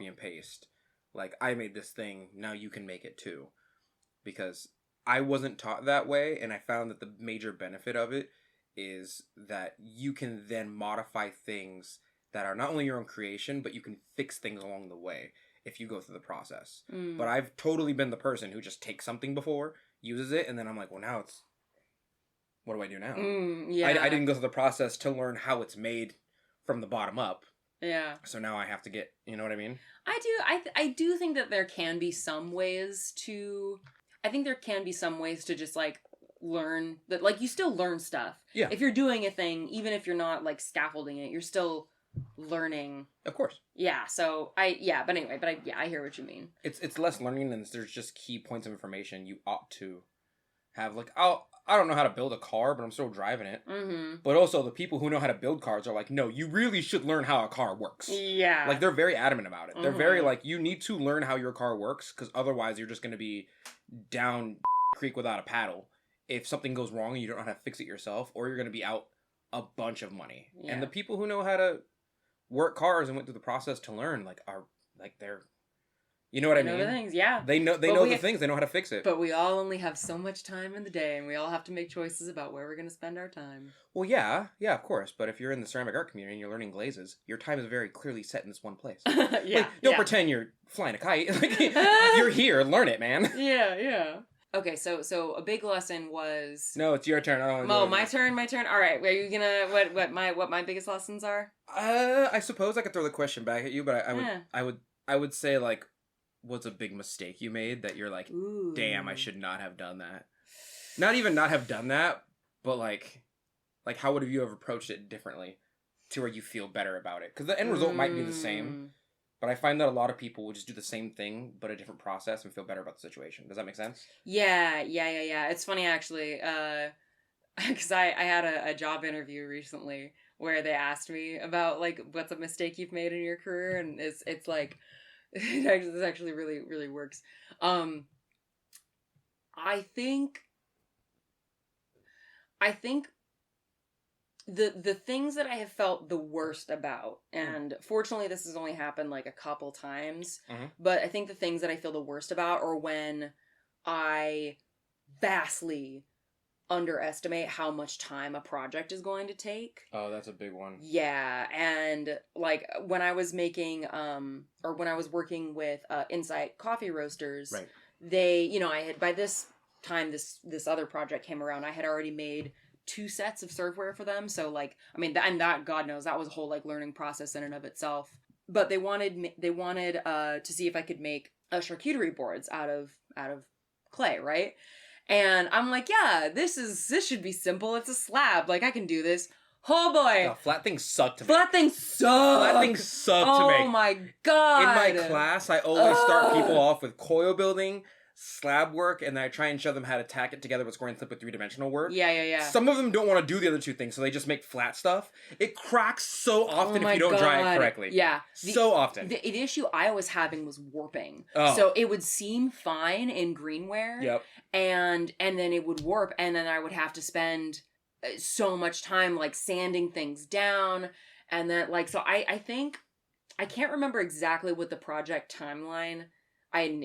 and paste. Like, I made this thing, now you can make it too. Because I wasn't taught that way, and I found that the major benefit of it is that you can then modify things that are not only your own creation, but you can fix things along the way if you go through the process. But I've totally been the person who just takes something before, uses it, and then I'm like, well, now it's, what do I do now? I didn't go through the process to learn how it's made from the bottom up. Yeah. So now I have to get, you know what I mean? I do think that there can be some ways to, I think there can be some ways to just, like, learn that, like, you still learn stuff. Yeah. If you're doing a thing, even if you're not, like, scaffolding it, you're still learning. Of course. Yeah, so I hear what you mean. It's less learning and there's just key points of information you ought to have. Like, I don't know how to build a car, but I'm still driving it. Mm-hmm. But also, the people who know how to build cars are like, no, you really should learn how a car works. Yeah. Like, they're very adamant about it. Mm-hmm. They're very like, you need to learn how your car works, because otherwise you're just going to be down creek without a paddle if something goes wrong and you don't know how to fix it yourself, or you're going to be out a bunch of money. Yeah. And the people who know how to work cars and went through the process to learn, like, are, like, they're, you know what I mean? Know the things, yeah. They know the things, they know how to fix it. But we all only have so much time in the day, and we all have to make choices about where we're going to spend our time. Well, yeah, of course. But if you're in the ceramic art community and you're learning glazes, your time is very clearly set in this one place. Yeah. Don't pretend you're flying a kite. Like, you're here, learn it, man. Yeah. Okay, so a big lesson was... No, it's your turn. My turn. All right, are you gonna what my biggest lessons are? I suppose I could throw the question back at you, but I would say, like, what's a big mistake you made that you're like, ooh, damn, I should not have done that. Not even not have done that, but like how would you have approached it differently to where you feel better about it? Because the end result might be the same. But I find that a lot of people will just do the same thing, but a different process, and feel better about the situation. Does that make sense? Yeah. It's funny, actually, because I had a job interview recently where they asked me about, like, what's a mistake you've made in your career, and it's like, this actually really, really works. I think the things that I have felt the worst about, and fortunately this has only happened like a couple times, but I think the things that I feel the worst about are when I vastly underestimate how much time a project is going to take. Oh, that's a big one. Yeah, and like when I was making or when I was working with Insight Coffee Roasters, right. They, I had, by this time this other project came around, I had already made 2 sets of serveware for them. So like, I mean, and that, God knows, that was a whole like learning process in and of itself. But they wanted to see if I could make charcuterie boards out of clay, right? And I'm like, yeah, this should be simple. It's a slab. Like, I can do this. Oh boy. No, flat things suck to make. Flat things suck to make. Oh my God. In my class, I always start people off with coil building, slab work, and then I try and show them how to tack it together with square and slip with 3-dimensional work. Yeah. Some of them don't want to do the other 2 things, so they just make flat stuff. It cracks so often if you don't dry it correctly. Yeah. So often. The issue I was having was warping. Oh. So it would seem fine in greenware. Yep. And then it would warp, and then I would have to spend so much time like sanding things down. And then like, so I think, I can't remember exactly what the project timeline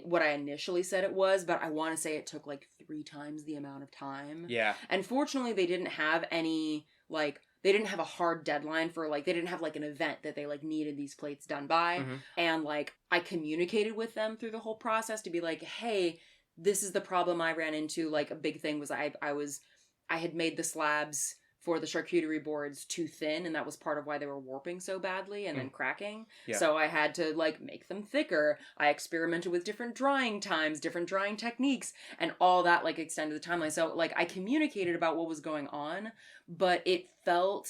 what I initially said it was, but I want to say it took like 3 times the amount of time. Yeah. And fortunately, they didn't have any, like, they didn't have a hard deadline for, like, they didn't have, like, an event that they, like, needed these plates done by. Mm-hmm. And, like, I communicated with them through the whole process to be like, hey, this is the problem I ran into. Like, a big thing was I had made the slabs for the charcuterie boards too thin, and that was part of why they were warping so badly and then cracking. Yeah. So I had to, like, make them thicker. I experimented with different drying times, different drying techniques, and all that, like, extended the timeline. So, like, I communicated about what was going on, but it felt...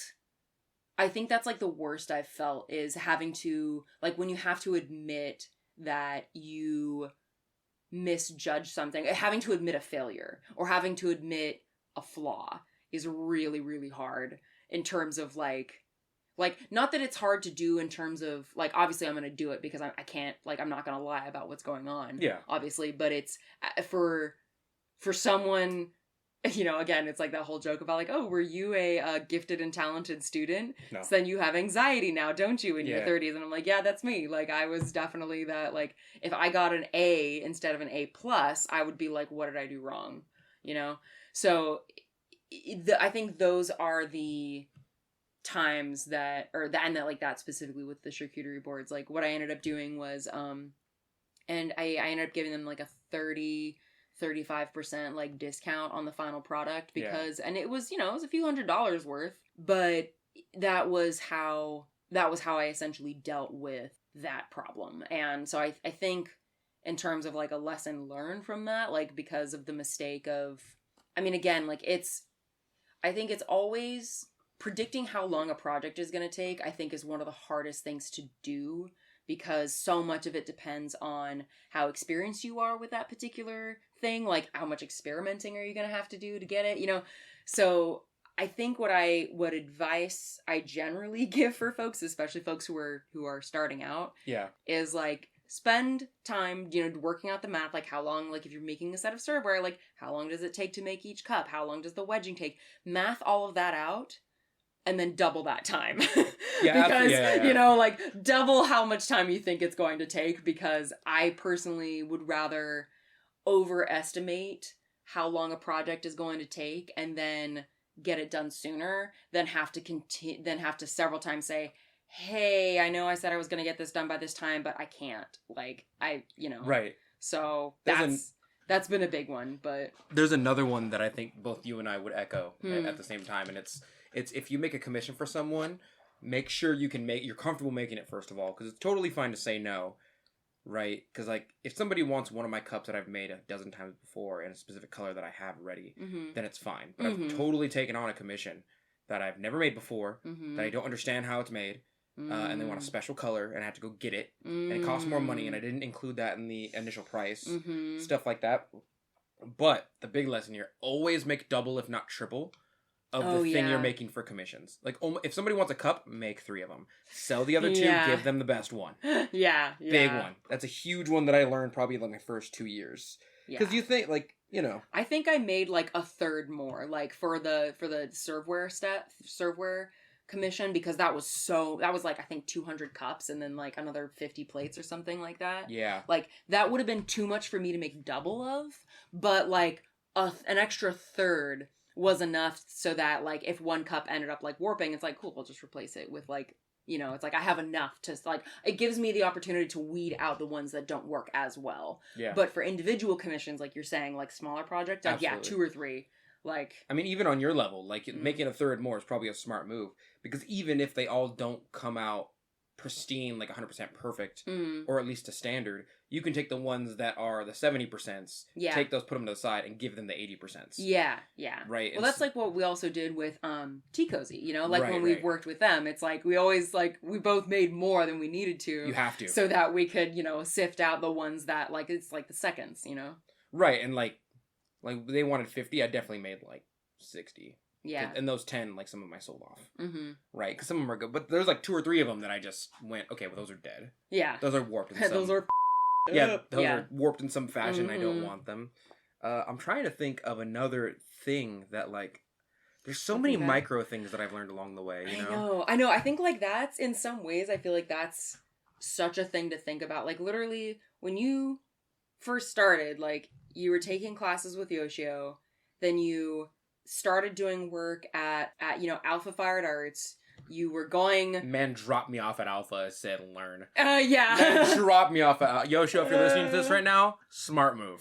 I think that's, like, the worst I've felt, is having to... Like, when you have to admit that you misjudge something, having to admit a failure, or having to admit a flaw, is really, really hard in terms of, like, not that it's hard to do in terms of, like, obviously I'm going to do it because I can't, like, I'm not going to lie about what's going on. Yeah. Obviously, but it's, for someone, again, it's like that whole joke about, like, oh, were you a gifted and talented student? No. So then you have anxiety now, don't you, in your 30s? And I'm like, yeah, that's me. Like, I was definitely that, like, if I got an A instead of an A+, I would be like, what did I do wrong? So... I think those are the times that specifically with the charcuterie boards, like, what I ended up doing was, and I ended up giving them, like, a 35% like discount on the final product because, and it was, it was a few $100s worth, but that was how I essentially dealt with that problem. And so I think in terms of like a lesson learned from that, like because of the mistake of, I mean, again, like I think it's always predicting how long a project is going to take, I think is one of the hardest things to do, because so much of it depends on how experienced you are with that particular thing. Like, how much experimenting are you going to have to do to get it, you know? So I think what advice I generally give for folks, especially folks who are starting out, is like, spend time, you know, working out the math, like how long, like if you're making a set of serveware, like how long does it take to make each cup? How long does the wedging take? Math all of that out, and then double that time. Because, you know, like double how much time you think it's going to take, because I personally would rather overestimate how long a project is going to take and then get it done sooner than have to several times say, hey, I know I said I was going to get this done by this time, but I can't. Like, you know. Right. So that's been a big one, but there's another one that I think both you and I would echo at the same time, and it's if you make a commission for someone, make sure you're comfortable making it, first of all, because it's totally fine to say no, right? Because like, if somebody wants one of my cups that I've made a dozen times before in a specific color that I have ready, then it's fine. But I've totally taken on a commission that I've never made before, that I don't understand how it's made, and they want a special color, and I have to go get it, and it costs more money, and I didn't include that in the initial price, stuff like that. But the big lesson here, always make double, if not triple, of the thing you're making for commissions. Like, if somebody wants a cup, make 3 of them. Sell the other 2, give them the best one. Big one. That's a huge one that I learned probably in like my first 2 years. Because you think, like, you know. I think I made like a third more, like for the serveware commission, because that was like, I think 200 cups and then like another 50 plates or something like that. Yeah. Like, that would have been too much for me to make double of, but like an extra third was enough so that like if one cup ended up like warping, it's like, cool, we'll just replace it with like, you know, it's like I have enough to like, it gives me the opportunity to weed out the ones that don't work as well. Yeah. But for individual commissions, like you're saying, like smaller projects, like, absolutely. 2 or 3. Like, I mean, even on your level, like making a third more is probably a smart move, because even if they all don't come out pristine, like 100% perfect, or at least to standard, you can take the ones that are the 70%, take those, put them to the side, and give them the 80%. Yeah. Right. Well, that's like what we also did with Tea Cozy, you know, like when we worked with them, it's like we always like, we both made more than we needed to. You have to. So that we could, you know, sift out the ones that like, it's like the seconds, you know? Right. And like they wanted 50, I definitely made like 60. Yeah. And those 10, like some of them I sold off. Right. Because some of them are good. But there's like 2 or 3 of them that I just went, okay, well, those are dead. Yeah. Those are warped in some. Those are are warped in some fashion. I don't want them. I'm trying to think of another thing that like, there's so many micro things that I've learned along the way, you know? I know. I think like that's, in some ways, I feel like that's such a thing to think about. Like literally when you first started, like you were taking classes with Yoshio, then you started doing work at you know, Alpha Fired Arts. You were going... Man dropped me off at Alpha and said, learn. Yeah. Man dropped me off at Yoshio, if you're listening to this right now, smart move.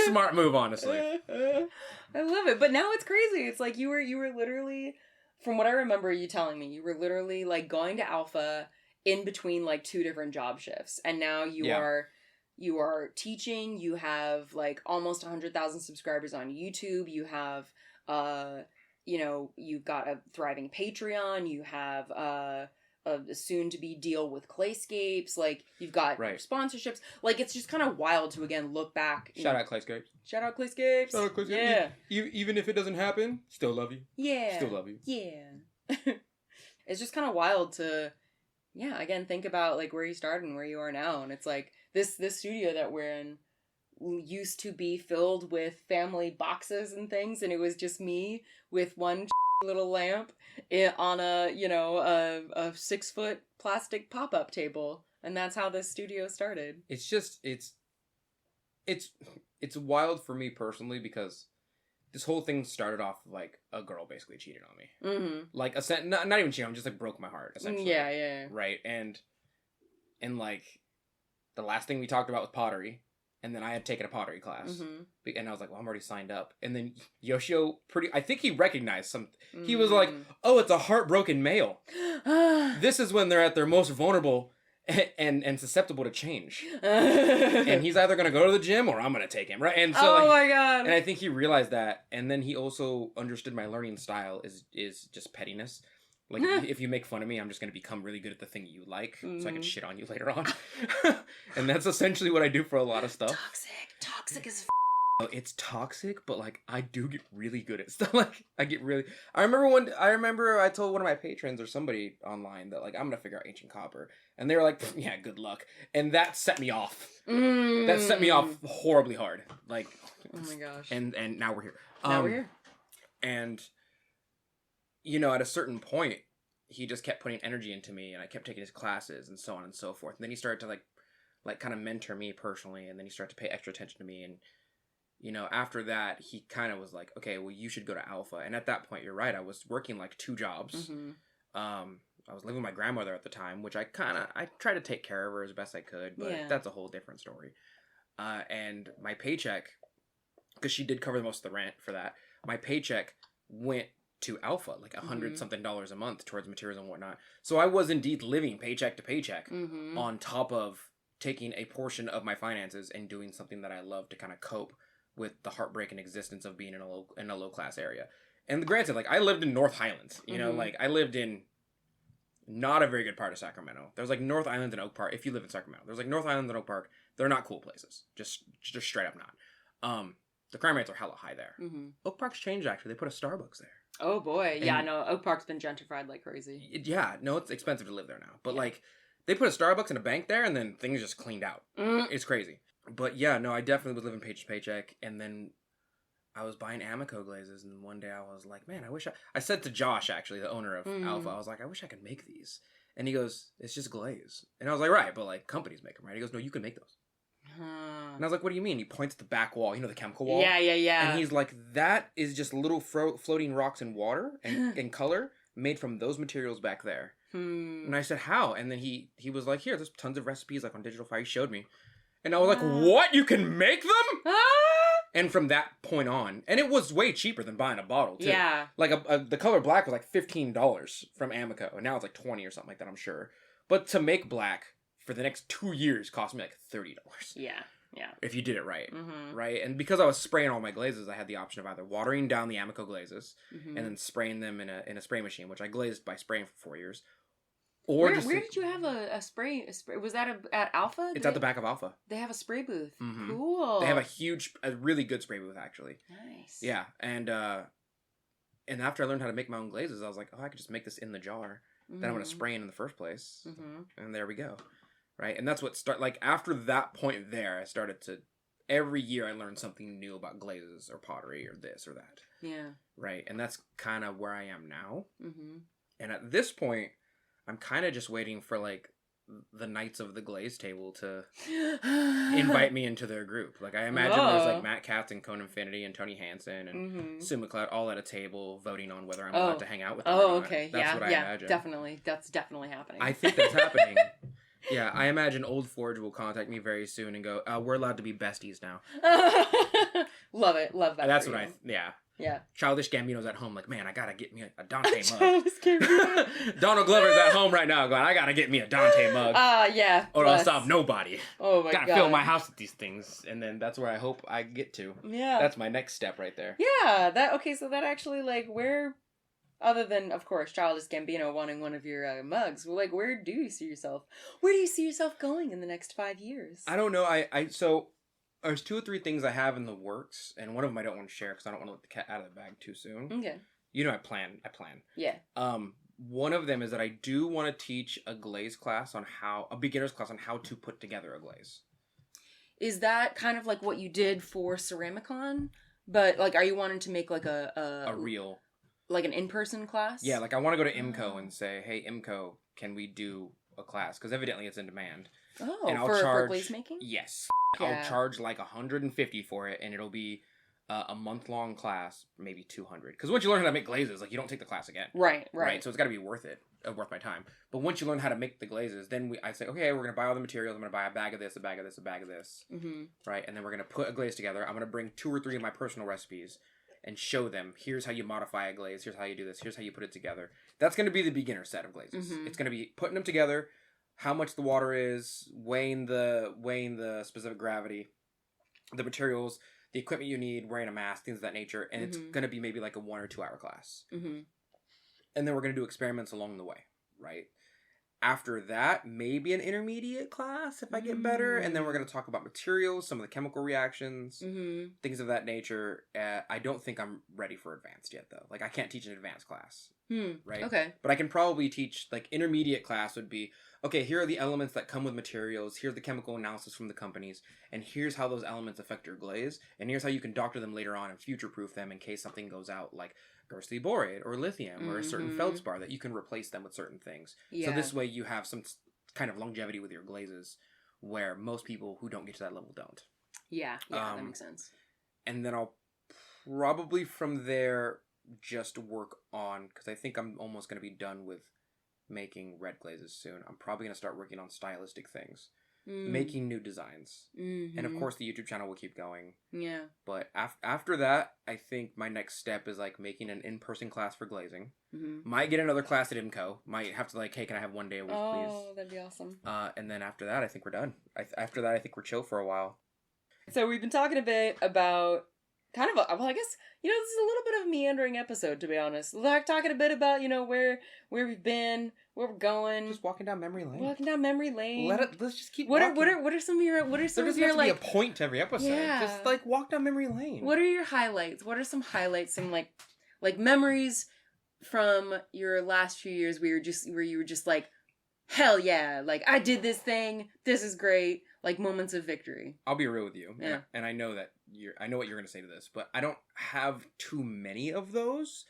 Smart move, honestly. I love it. But now it's crazy. It's like you were literally, from what I remember you telling me, you were literally like going to Alpha in between like 2 different job shifts. And now you are teaching. You have like almost 100,000 subscribers on YouTube. You have, you know, you've got a thriving Patreon. You have a soon-to-be deal with Clayscapes. Like, you've got sponsorships. Like, it's just kind of wild to, again, look back. Shout out Clayscapes. Shout out Clayscapes. Shout out Clayscapes. Yeah. Even if it doesn't happen, still love you. Yeah. Still love you. Yeah. It's just kind of wild to, again, think about, like, where you started and where you are now. And it's like, this studio that we're in used to be filled with family boxes and things, and it was just me with one little lamp on a, you know, a 6-foot plastic pop-up table, and that's how this studio started. It's just it's wild for me personally, because this whole thing started off like a girl basically cheated on me. Like not even cheating, just like broke my heart essentially. Yeah. Right. And like the last thing we talked about was pottery. And then I had taken a pottery class. And I was like, well, I'm already signed up. And then Yoshio, I think he recognized something. He was like, oh, it's a heartbroken male. This is when they're at their most vulnerable. and susceptible to change. And he's either going to go to the gym or I'm going to take him, right? And so, oh my god! And I think he realized that, and then he also understood my learning style is just pettiness. Like, if you make fun of me, I'm just going to become really good at the thing you like, so I can shit on you later on. And that's essentially what I do for a lot of stuff. Toxic as It's toxic, but like I do get really good at stuff. Like I remember I told one of my patrons or somebody online that like I'm gonna figure out ancient copper, and they were like, yeah, good luck, and that set me off. That set me off horribly hard. Like, oh my gosh. And now we're here. Now we're here. And you know, at a certain point, he just kept putting energy into me, and I kept taking his classes and so on and so forth. And then he started to like kind of mentor me personally, and then he started to pay extra attention to me. And you know, after that, he kind of was like, okay, well, you should go to Alpha. And at that point, you're right, I was working like 2 jobs. I was living with my grandmother at the time, which I tried to take care of her as best I could, but that's a whole different story. And my paycheck, because she did cover most of the rent for that, my paycheck went to Alpha, like $100-something a month towards materials and whatnot. So I was indeed living paycheck to paycheck on top of taking a portion of my finances and doing something that I love to kind of cope with the heartbreaking existence of being in a low class area. And granted, like I lived in North Highlands, you know, like I lived in not a very good part of Sacramento. There's like North Island and Oak Park. If you live in Sacramento, there's like North Island and Oak Park. They're not cool places. Just straight up not. The crime rates are hella high there. Oak Park's changed actually. They put a Starbucks there. Oh boy. Yeah, no, Oak Park's been gentrified like crazy. Yeah, no, it's expensive to live there now. But like they put a Starbucks and a bank there and then things just cleaned out. It's crazy. But yeah, no, I definitely was living paycheck to paycheck, and then I was buying Amico glazes, and one day I was like, man, I said to Josh, actually, the owner of Alpha, I was like, I wish I could make these. And he goes, it's just glaze. And I was like, right, but like companies make them, right? He goes, no, you can make those. And I was like, what do you mean? He points at the back wall, you know, the chemical wall? Yeah. And he's like, that is just little floating rocks in water and color made from those materials back there. And I said, how? And then he was like, here, there's tons of recipes like on Digital Fire. He showed me. And I was like, what? You can make them? And from that point on, and it was way cheaper than buying a bottle, too. Yeah. Like, the color black was like $15 from Amico, and now it's like 20 or something like that, I'm sure. But to make black for the next 2 years cost me like $30. Yeah. If you did it right. Right? And because I was spraying all my glazes, I had the option of either watering down the Amico glazes and then spraying them in a spray machine, which I glazed by spraying for 4 years. Or where did you have a spray? Was that at Alpha? It's at the back of Alpha. They have a spray booth. Cool. They have a really good spray booth, actually. Nice. Yeah, and after I learned how to make my own glazes, I was like, oh, I could just make this in the jar that I'm going to spray in the first place. And there we go. Right? And that's what after that point there, I started to, every year I learned something new about glazes or pottery or this or that. Yeah. Right? And that's kind of where I am now. And at this point, I'm kind of just waiting for, like, the Knights of the Glaze table to invite me into their group. Like, I imagine there's, like, Matt Katz and Cone Infinity and Tony Hansen and Sue McLeod all at a table voting on whether I'm allowed to hang out with them. Oh, okay. That's what I imagine. Definitely. That's definitely happening. I think that's happening. Yeah, I imagine Old Forge will contact me very soon and go, we're allowed to be besties now. Love it. Love that. That's what Yeah. Childish Gambino's at home like, man, I gotta get me a Donte mug. Childish Gambino. Donald Glover's at home right now going, I gotta get me a Donte mug. Yeah. Or else I'll have nobody. Oh my God. Gotta fill my house with these things. And then that's where I hope I get to. Yeah. That's my next step right there. Yeah. So that actually, like, where, other than, of course, Childish Gambino wanting one of your mugs, like, where do you see yourself? Where do you see yourself going in the next 5 years? I don't know. So there's 2 or 3 things I have in the works, and one of them I don't want to share because I don't want to let the cat out of the bag too soon. Okay. You know, I plan. Yeah. One of them is that I do want to teach a glaze class a beginner's class on how to put together a glaze. Is that kind of like what you did for Ceramicon? But, like, are you wanting to make, like, a real, like, an in-person class? Yeah, like, I want to go to IMCO and say, hey, IMCO, can we do a class? Because evidently it's in demand. Oh, and for glaze making? Yes. Yeah. I'll charge like $150 for it, and it'll be a month-long class, maybe $200. Because once you learn how to make glazes, like, you don't take the class again. Right. So it's got to be worth my time. But once you learn how to make the glazes, then I say, okay, we're going to buy all the materials. I'm going to buy a bag of this, a bag of this, a bag of this. Right? And then we're going to put a glaze together. I'm going to bring 2 or 3 of my personal recipes and show them, here's how you modify a glaze, here's how you do this, here's how you put it together. That's going to be the beginner set of glazes. It's going to be putting them together, how much the water is, weighing the specific gravity, the materials, the equipment you need, wearing a mask, things of that nature, and it's going to be maybe like a 1 or 2 hour class. And then we're going to do experiments along the way, right? After that, maybe an intermediate class if I get better, and then we're going to talk about materials, some of the chemical reactions, things of that nature. I don't think I'm ready for advanced yet, though. Like, I can't teach an advanced class, right? Okay. But I can probably teach, like, intermediate class would be, okay, here are the elements that come with materials, here's the chemical analysis from the companies, and here's how those elements affect your glaze, and here's how you can doctor them later on and future-proof them in case something goes out, like Guernsey borate or lithium or a certain feldspar that you can replace them with certain things. So this way you have some kind of longevity with your glazes where most people who don't get to that level don't. Yeah, that makes sense. And then I'll probably from there just work on, because I think I'm almost going to be done with making red glazes soon. I'm probably going to start working on stylistic things. Making new designs. And of course the YouTube channel will keep going. Yeah. But after that, I think my next step is like making an in-person class for glazing. Might get another class at IMCO. Might have to like, hey, can I have 1 day a week, please? Oh, that'd be awesome. And then after that, I think we're done. After that, I think we're chill for a while. So we've been talking a bit about kind of I guess, this is a little bit of a meandering episode, to be honest. Like, talking a bit about, where we've been, where we're going. Just walking down memory lane. Let's just keep walking. walking. What are some of your, like... There doesn't have to be a point to every episode. Yeah. Just, like, walk down memory lane. What are your highlights? What are some highlights, some, like memories from your last few years where you were just like, hell yeah, like, I did this thing, this is great, like, moments of victory. I'll be real with you. Yeah. And I know that I know what you're going to say to this, but I don't have too many of those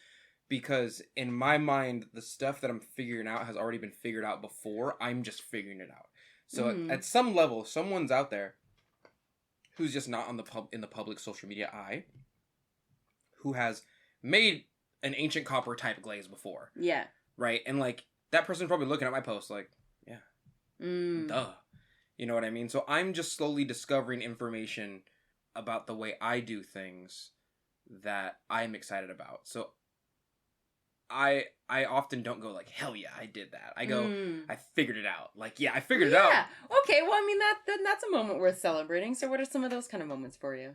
because in my mind, the stuff that I'm figuring out has already been figured out before. I'm just figuring it out. So at some level, someone's out there who's just not on in the public social media eye, who has made an ancient copper type glaze before. Yeah. Right? And, like, that person's probably looking at my post like, yeah, duh. You know what I mean? So I'm just slowly discovering information about the way I do things that I'm excited about. So I often don't go like, hell yeah, I did that. I go, I figured it out. Like, yeah, I figured it out. Yeah. Okay, well, I mean, that's a moment worth celebrating. So what are some of those kind of moments for you?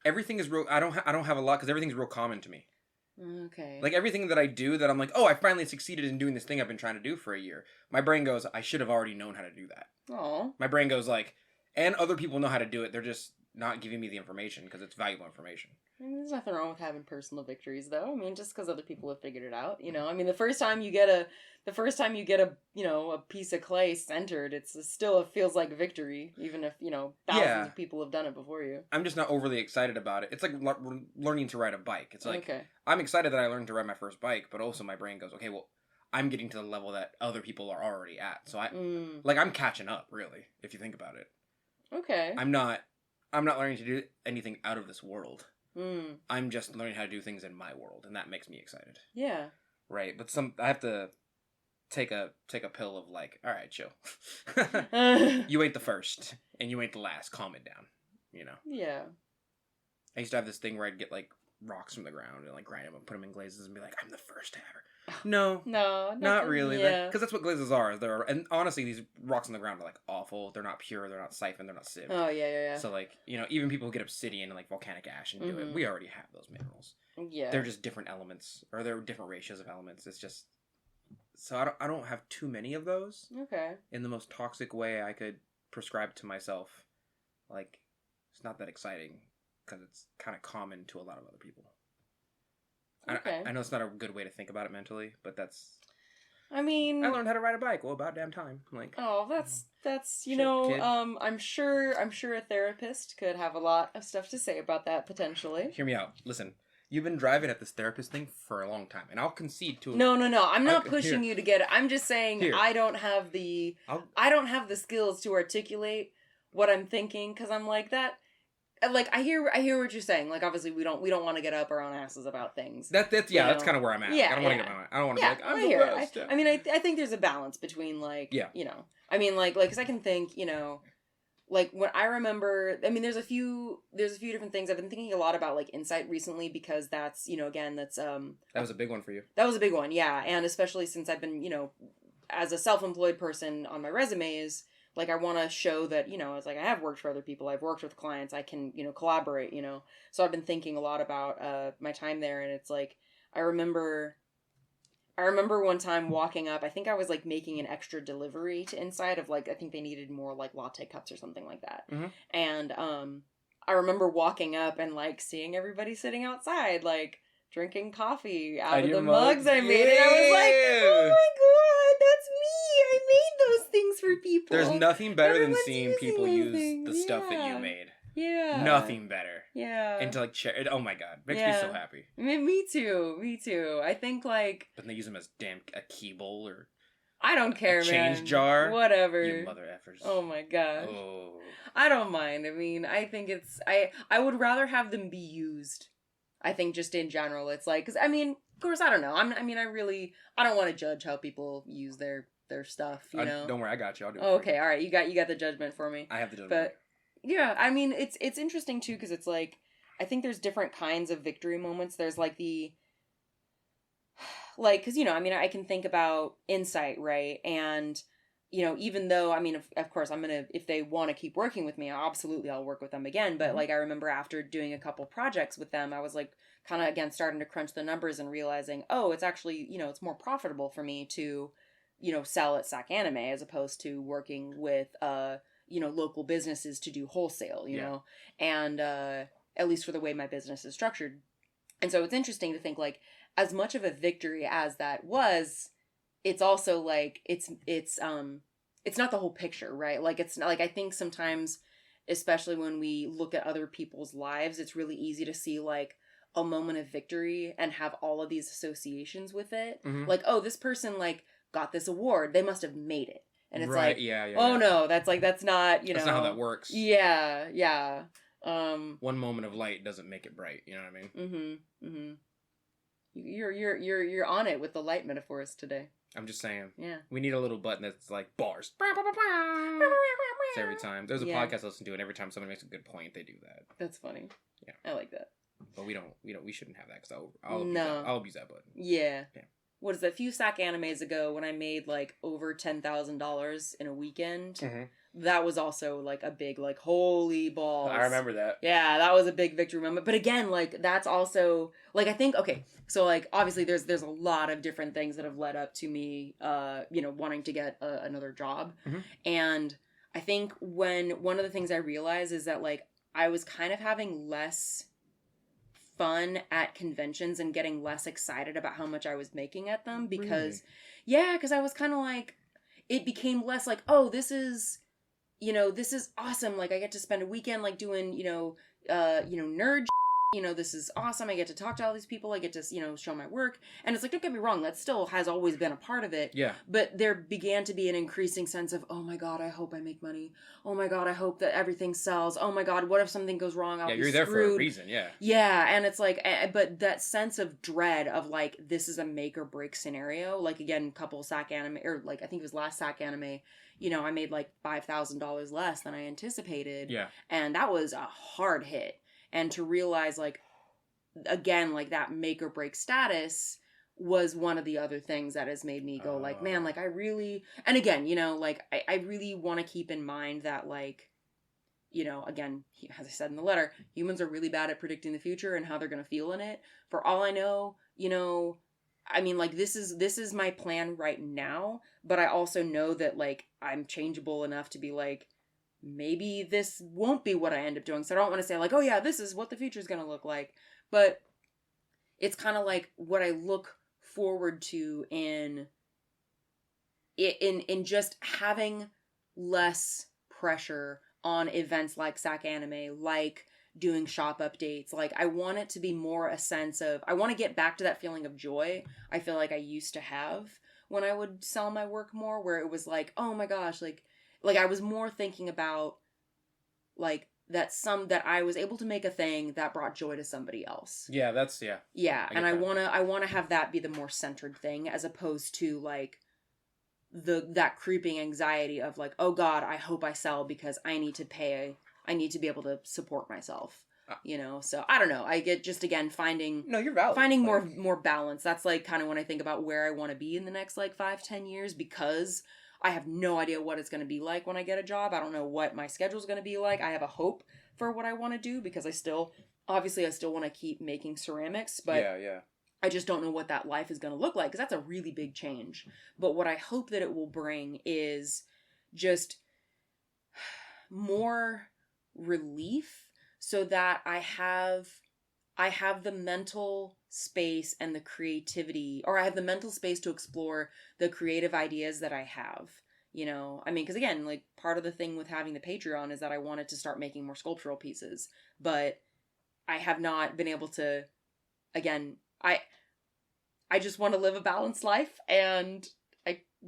Everything is real. I don't have a lot because everything's real common to me. Okay. Like, everything that I do that I'm like, oh, I finally succeeded in doing this thing I've been trying to do for a year. My brain goes, I should have already known how to do that. Oh. My brain goes like, and other people know how to do it. They're just not giving me the information because it's valuable information. I mean, there's nothing wrong with having personal victories, though. I mean, just because other people have figured it out, I mean, the first time you get a a piece of clay centered, it feels like victory, even if, thousands of people have done it before you. I'm just not overly excited about it. It's like learning to ride a bike. It's like, I'm excited that I learned to ride my first bike, but also my brain goes, okay, well, I'm getting to the level that other people are already at. So I'm catching up, really, if you think about it. Okay. I'm not learning to do anything out of this world. I'm just learning how to do things in my world, and that makes me excited. Yeah. Right, but I have to take a pill of like, all right, chill. You ain't the first, and you ain't the last. Calm it down, Yeah. I used to have this thing where I'd get like rocks from the ground and like grind them and put them in glazes and be like, I'm the first ever. No, not really. Yeah. Because that's what glazes are. And honestly, these rocks on the ground are like awful. They're not pure. They're not siphoned. They're not sieved. Oh yeah. So like, even people who get obsidian and like volcanic ash and do it, we already have those minerals. Yeah. They're just different elements, or they're different ratios of elements. It's just, so I don't have too many of those. Okay. In the most toxic way I could prescribe to myself, like, it's not that exciting because it's kind of common to a lot of other people. Okay. I know it's not a good way to think about it mentally, but that's... I mean... I learned how to ride a bike. Well, about damn time. Like... Oh, that's shit, I'm sure a therapist could have a lot of stuff to say about that, potentially. Hear me out. Listen, you've been driving at this therapist thing for a long time, and I'll concede to it. No. I'm not pushing you to get it. I'm just saying I don't have the skills to articulate what I'm thinking, because I'm like that... Like, I hear what you're saying. Like, obviously, we don't want to get up our own asses about things. That's kind of where I'm at. Yeah, like, I don't want to get my... I don't want to be like, I'm the best. I mean, I think there's a balance between, like, I mean, like, because I can think, like, when I remember... I mean, there's a few different things. I've been thinking a lot about, like, insight recently, because that's, again, that's... That was a big one for you. That was a big one, yeah. And especially since I've been, as a self-employed person on my resumes, like, I want to show that, you know, it's like, I have worked for other people, I've worked with clients, I can, you know, collaborate, you know. So I've been thinking a lot about my time there, and it's like, I remember one time walking up, I think I was, like, making an extra delivery to Inside of, like, I think they needed more, like, latte cups or something like that. Mm-hmm. And I remember walking up and, like, seeing everybody sitting outside, like, drinking coffee out of the mugs I made. And I was like, oh my god, that's me! I made those things for people. There's nothing better than seeing people use the stuff that you made. Yeah. Nothing better. Yeah. And to, like, share it. Oh my god. Makes me so happy. Me too. I think, like... But they use them as a key bowl or... I don't care, man. Change jar. Whatever. You mother effers. Oh my gosh. Oh. I don't mind. I mean, I think it's... I would rather have them be used. I think just in general, it's like... Because, I mean, of course, I don't know. I don't want to judge how people use their stuff, you know? Don't worry, I got you. I'll do it. Oh, okay, alright. You got the judgment for me. I have the judgment. But, yeah, I mean, it's interesting, too, because it's like... I think there's different kinds of victory moments. There's, like, the... Like, because, you know, I mean, I can think about Insight, right? And, you know, even though, I mean, of course, if they want to keep working with me, absolutely I'll work with them again. But, like, I remember after doing a couple projects with them, I was, like, kind of, again, starting to crunch the numbers and realizing, oh, it's actually, you know, it's more profitable for me to, you know, sell at Sac Anime as opposed to working with, you know, local businesses to do wholesale, you know? And, at least for the way my business is structured. And so it's interesting to think, like, as much of a victory as that was, it's also like it's not the whole picture, right? Like, it's not like, I think sometimes, especially when we look at other people's lives, it's really easy to see like a moment of victory and have all of these associations with it. Mm-hmm. Like, oh, this person like got this award, they must have made it. And it's like, oh no, that's not, you know. That's not how that works. Yeah. One moment of light doesn't make it bright, you know what I mean? Mm-hmm. You're on it with the light metaphors today. I'm just saying. Yeah. We need a little button that's like bars. It's every time. There's a podcast I listen to, and every time someone makes a good point, they do that. That's funny. Yeah. I like that. But we shouldn't have that, because I'll abuse that button. Yeah. What is that? A few Sac Animes ago, when I made like over $10,000 in a weekend, mm-hmm. That was also like a big, like, holy balls. I remember that. Yeah, that was a big victory moment. But again, like, that's also, like, I think, okay, so, like, obviously there's a lot of different things that have led up to me, you know, wanting to get another job. Mm-hmm. And I think one of the things I realized is that, like, I was kind of having less fun at conventions and getting less excited about how much I was making at them because, because I was kind of like, it became less like, oh, this is awesome. Like, I get to spend a weekend, like, doing, nerd, this is awesome. I get to talk to all these people. I get to, show my work. And it's like, don't get me wrong, that still has always been a part of it. Yeah. But there began to be an increasing sense of, oh my God, I hope I make money. Oh my God, I hope that everything sells. Oh my God, what if something goes wrong? I'll be you're screwed. There for a reason, yeah. Yeah, and it's like, but that sense of dread of, like, this is a make or break scenario. Like, again, couple Sac Anime, or, like, I think it was last Sac Anime, I made, like, $5,000 less than I anticipated. Yeah. And that was a hard hit. And to realize, like, again, like, that make or break status was one of the other things that has made me go, like, man, like, I really, and again, like, I really want to keep in mind that, like, again, as I said in the letter, humans are really bad at predicting the future and how they're going to feel in it. For all I know, I mean, like, this is my plan right now, but I also know that, like, I'm changeable enough to be like, maybe this won't be what I end up doing. So I don't want to say, like, oh yeah, this is what the future is going to look like. But it's kind of like what I look forward to in just having less pressure on events like Sac Anime, like doing shop updates. Like, I want it to be more a sense of, I want to get back to that feeling of joy I feel like I used to have when I would sell my work more, where it was like, oh my gosh, like I was more thinking about, like, that I was able to make a thing that brought joy to somebody else. Yeah, that's, yeah. Yeah, and I wanna have that be the more centered thing, as opposed to, like, that creeping anxiety of, like, oh God, I hope I sell because I need to be able to support myself. you know. So I don't know. I get just again finding no, you're valid. Finding more balance. That's like kind of when I think about where I want to be in the next like 5-10 years, because I have no idea what it's going to be like when I get a job. I don't know what my schedule is going to be like. I have a hope for what I want to do because I still want to keep making ceramics, but I just don't know what that life is going to look like because that's a really big change. But what I hope that it will bring is just more relief so that I have the mental space and the creativity, or I have the mental space to explore the creative ideas that I have, you know? I mean, because again, like part of the thing with having the Patreon is that I wanted to start making more sculptural pieces, but I have not been able to, again, I just want to live a balanced life, and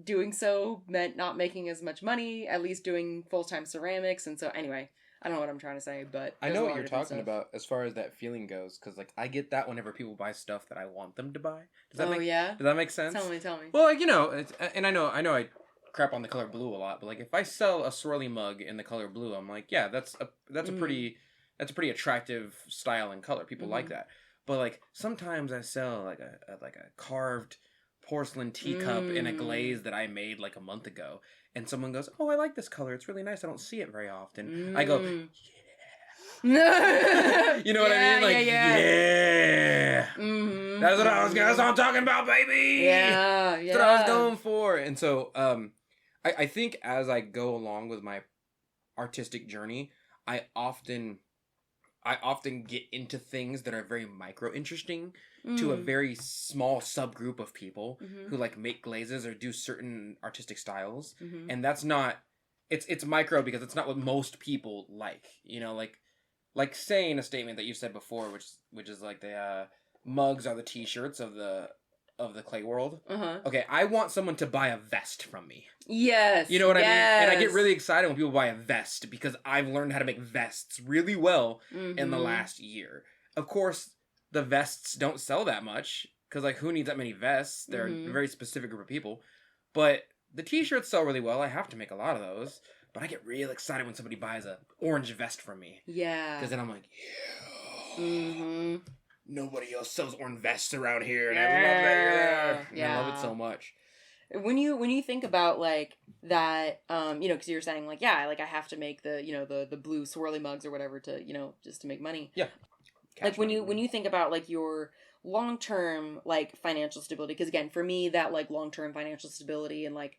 doing so meant not making as much money, at least doing full-time ceramics, and so anyway, I don't know what I'm trying to say, but I know what you're talking about as far as that feeling goes, because like I get that whenever people buy stuff that I want them to buy. Does that make sense? Tell me. Well, like, you know, and I know I crap on the color blue a lot, but like if I sell a swirly mug in the color blue, I'm like, yeah, that's a pretty attractive style and color. People like that. But like sometimes I sell like a carved porcelain teacup in a glaze that I made like a month ago, and someone goes, "Oh, I like this color. It's really nice. I don't see it very often." I go, "Yeah." You know what I mean? Like, yeah. That's what I'm talking about, baby. Yeah. That's what I was going for. And so, I think as I go along with my artistic journey, I often get into things that are very micro interesting to a very small subgroup of people who like make glazes or do certain artistic styles. And that's not, it's micro because it's not what most people like, you know, like saying a statement that you said before, which is like the mugs are the t-shirts of the clay world. Okay, I want someone to buy a vest from me. Yes. You know what I mean? And I get really excited when people buy a vest because I've learned how to make vests really well in the last year. Of course, the vests don't sell that much because like who needs that many vests? They're a very specific group of people. But the t-shirts sell really well. I have to make a lot of those. But I get real excited when somebody buys an orange vest from me. Yeah. Because then I'm like, yeah. Nobody else sells orange vests around here, and I love that you're there. Yeah. I love it so much. When you think about like that, you know, because you're saying like, yeah, like I have to make the, you know, the blue swirly mugs or whatever to, you know, just to make money. Yeah. Like when you think about like your long-term like financial stability, because again, for me, that like long-term financial stability and like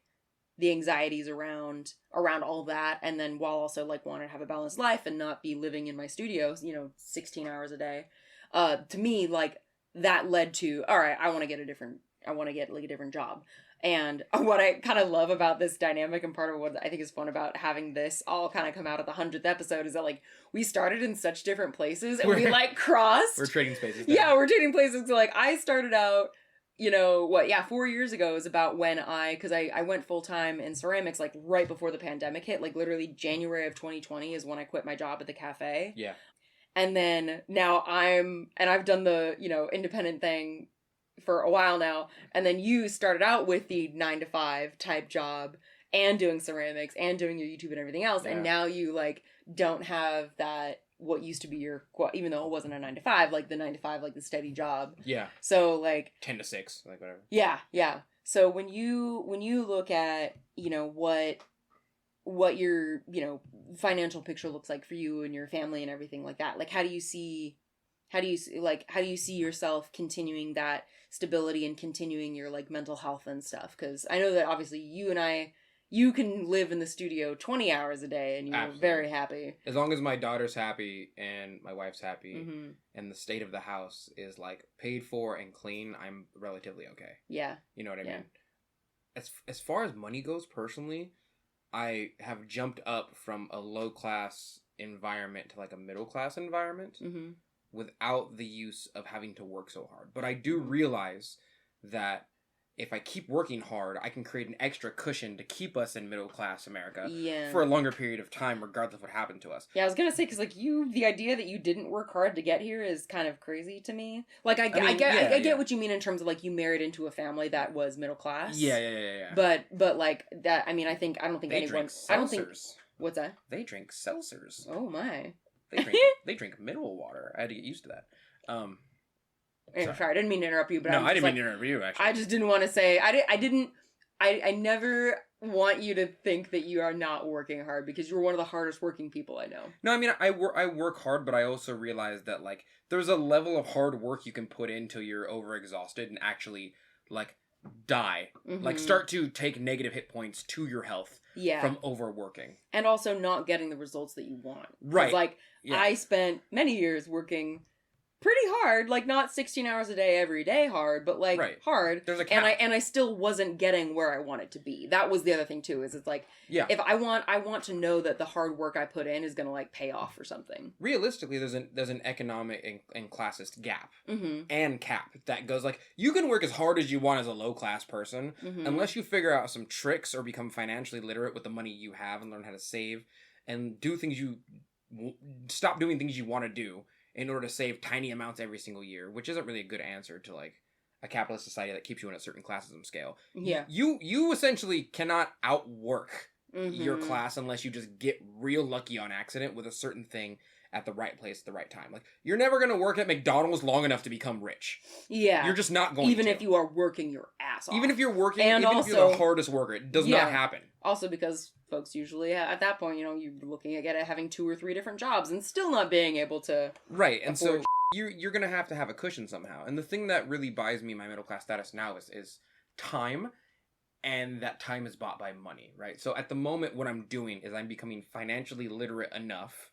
the anxieties around all that, and then while also like wanting to have a balanced life and not be living in my studio, you know, 16 hours a day. To me, like that led to, all right, I want to get like a different job. And what I kind of love about this dynamic, and part of what I think is fun about having this all kind of come out at the 100th episode, is that like we started in such different places and we like crossed. We're trading spaces now. Yeah, we're trading places. So like I started out, you know, 4 years ago is about when because I went full time in ceramics like right before the pandemic hit, like literally January of 2020 is when I quit my job at the cafe. Yeah. And then now I've done the, you know, independent thing for a while now. And then you started out with the 9-to-5 type job and doing ceramics and doing your YouTube and everything else. Yeah. And now you like don't have that, what used to be your, even though it wasn't a 9-to-5, like the 9-to-5, like the steady job. Yeah. So like 10 to 6, like whatever. Yeah. Yeah. So when you look at, you know, what your, you know, financial picture looks like for you and your family and everything like that, like how do you see yourself continuing that stability and continuing your like mental health and stuff? Because I know that obviously you can live in the studio 20 hours a day and you're Absolutely. Very happy. As long as my daughter's happy and my wife's happy and the state of the house is like paid for and clean, I'm relatively okay. Yeah. You know what I mean? As far as money goes, personally, I have jumped up from a low class environment to like a middle class environment without the use of having to work so hard. But I do realize that if I keep working hard, I can create an extra cushion to keep us in middle class America for a longer period of time, regardless of what happened to us. Yeah, I was gonna say, because like the idea that you didn't work hard to get here is kind of crazy to me. Like I get what you mean in terms of like you married into a family that was middle class. Yeah. But like that, I mean, I don't think they anyone. Drink I don't think. seltzers. What's that? They drink seltzers. Oh my. they drink mineral water. I had to get used to that. Sorry, I didn't mean to interrupt you, but no, I didn't mean to interrupt you. Actually, I just didn't want to say I never want you to think that you are not working hard because you're one of the hardest working people I know. No, I mean I work hard, but I also realize that like there's a level of hard work you can put in till you're overexhausted and actually like die, like start to take negative hit points to your health from overworking, and also not getting the results that you want. Right, like I spent many years working pretty hard, like not 16 hours a day every day hard, but like hard. There's a cap. And I still wasn't getting where I wanted to be. That was the other thing too, is it's like if I want to know that the hard work I put in is gonna like pay off or something. Realistically, there's an economic and classist gap and cap that goes like you can work as hard as you want as a low class person unless you figure out some tricks or become financially literate with the money you have and learn how to save and do things stop doing things you want to do in order to save tiny amounts every single year, which isn't really a good answer to like a capitalist society that keeps you in a certain classism scale. Yeah. You essentially cannot outwork your class unless you just get real lucky on accident with a certain thing at the right place at the right time. Like you're never going to work at McDonald's long enough to become rich. Yeah. You're just not going even to. if you are working your ass off. Even if you're working, and even if you're the hardest worker, it does not happen. Also because folks usually, at that point, you know, you're looking at having 2 or 3 different jobs and still not being able to... Right, and so you're going to have a cushion somehow. And the thing that really buys me my middle class status now is time, and that time is bought by money, right? So at the moment, what I'm doing is I'm becoming financially literate enough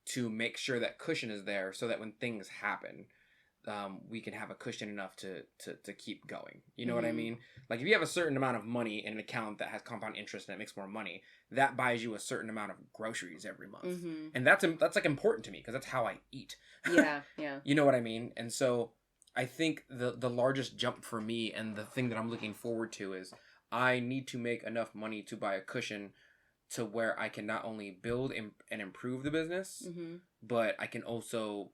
to make sure that cushion is there so that when things happen... we can have a cushion enough to keep going. You know what I mean? Like if you have a certain amount of money in an account that has compound interest and it makes more money, that buys you a certain amount of groceries every month. And that's like important to me because that's how I eat. Yeah. You know what I mean? And so I think the largest jump for me and the thing that I'm looking forward to is I need to make enough money to buy a cushion to where I can not only build and improve the business, but I can also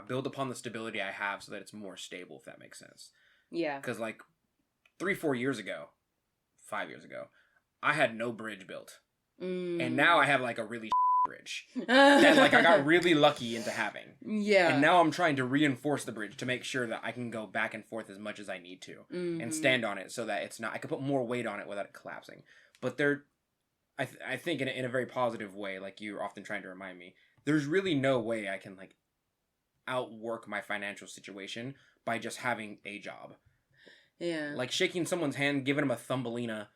build upon the stability I have so that it's more stable, if that makes sense. Yeah. Because like 5 years ago, I had no bridge built. And now I have like a really bridge that like I got really lucky into having. Yeah. And now I'm trying to reinforce the bridge to make sure that I can go back and forth as much as I need to and stand on it so that it's not, I can put more weight on it without it collapsing. But I think in a very positive way, like you're often trying to remind me, there's really no way I can like outwork my financial situation by just having a job. Yeah. Like shaking someone's hand, giving them a Thumbelina,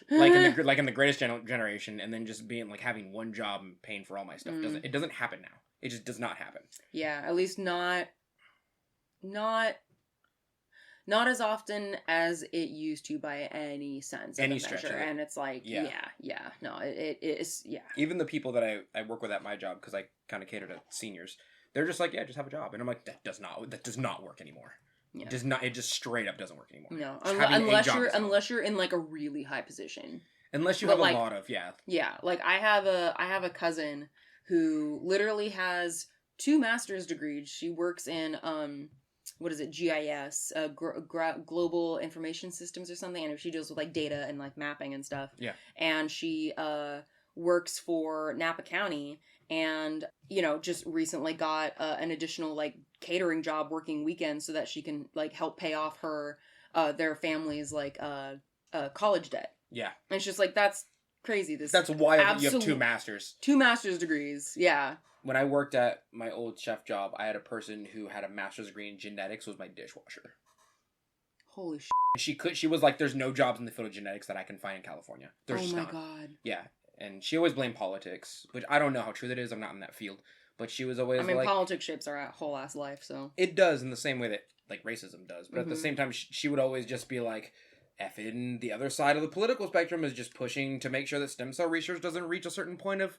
like in the Greatest Generation, and then just being like having one job and paying for all my stuff. It doesn't happen now. It just does not happen. Yeah, at least not as often as it used to by any sense of Any the stretch measure. of it. And it's like, no, it is, yeah. Even the people that I work with at my job, because I kind of cater to seniors, they're just like, yeah, just have a job. And I'm like, that does not work anymore. Yeah. It just straight up doesn't work anymore. No, unless you're in like a really high position. Unless you have like, a lot of, Yeah, like I have a cousin who literally has 2 master's degrees. She works in GIS, global information systems or something, and she deals with like data and like mapping and stuff. Yeah. And she works for Napa County, and just recently got an additional like catering job working weekends so that she can like help pay off their family's like college debt. Yeah. And it's just like, that's crazy. That's wild that you have 2 masters. 2 master's degrees. Yeah. When I worked at my old chef job, I had a person who had a master's degree in genetics, was my dishwasher. Holy shit. She was like, there's no jobs in the field of genetics that I can find in California. There's just not. Oh my God. Yeah. And she always blamed politics, which I don't know how true that is. I'm not in that field. But she was always politics shapes our whole ass life, so. It does in the same way that, like, racism does. But at the same time, she would always just be like, effing the other side of the political spectrum is just pushing to make sure that stem cell research doesn't reach a certain point of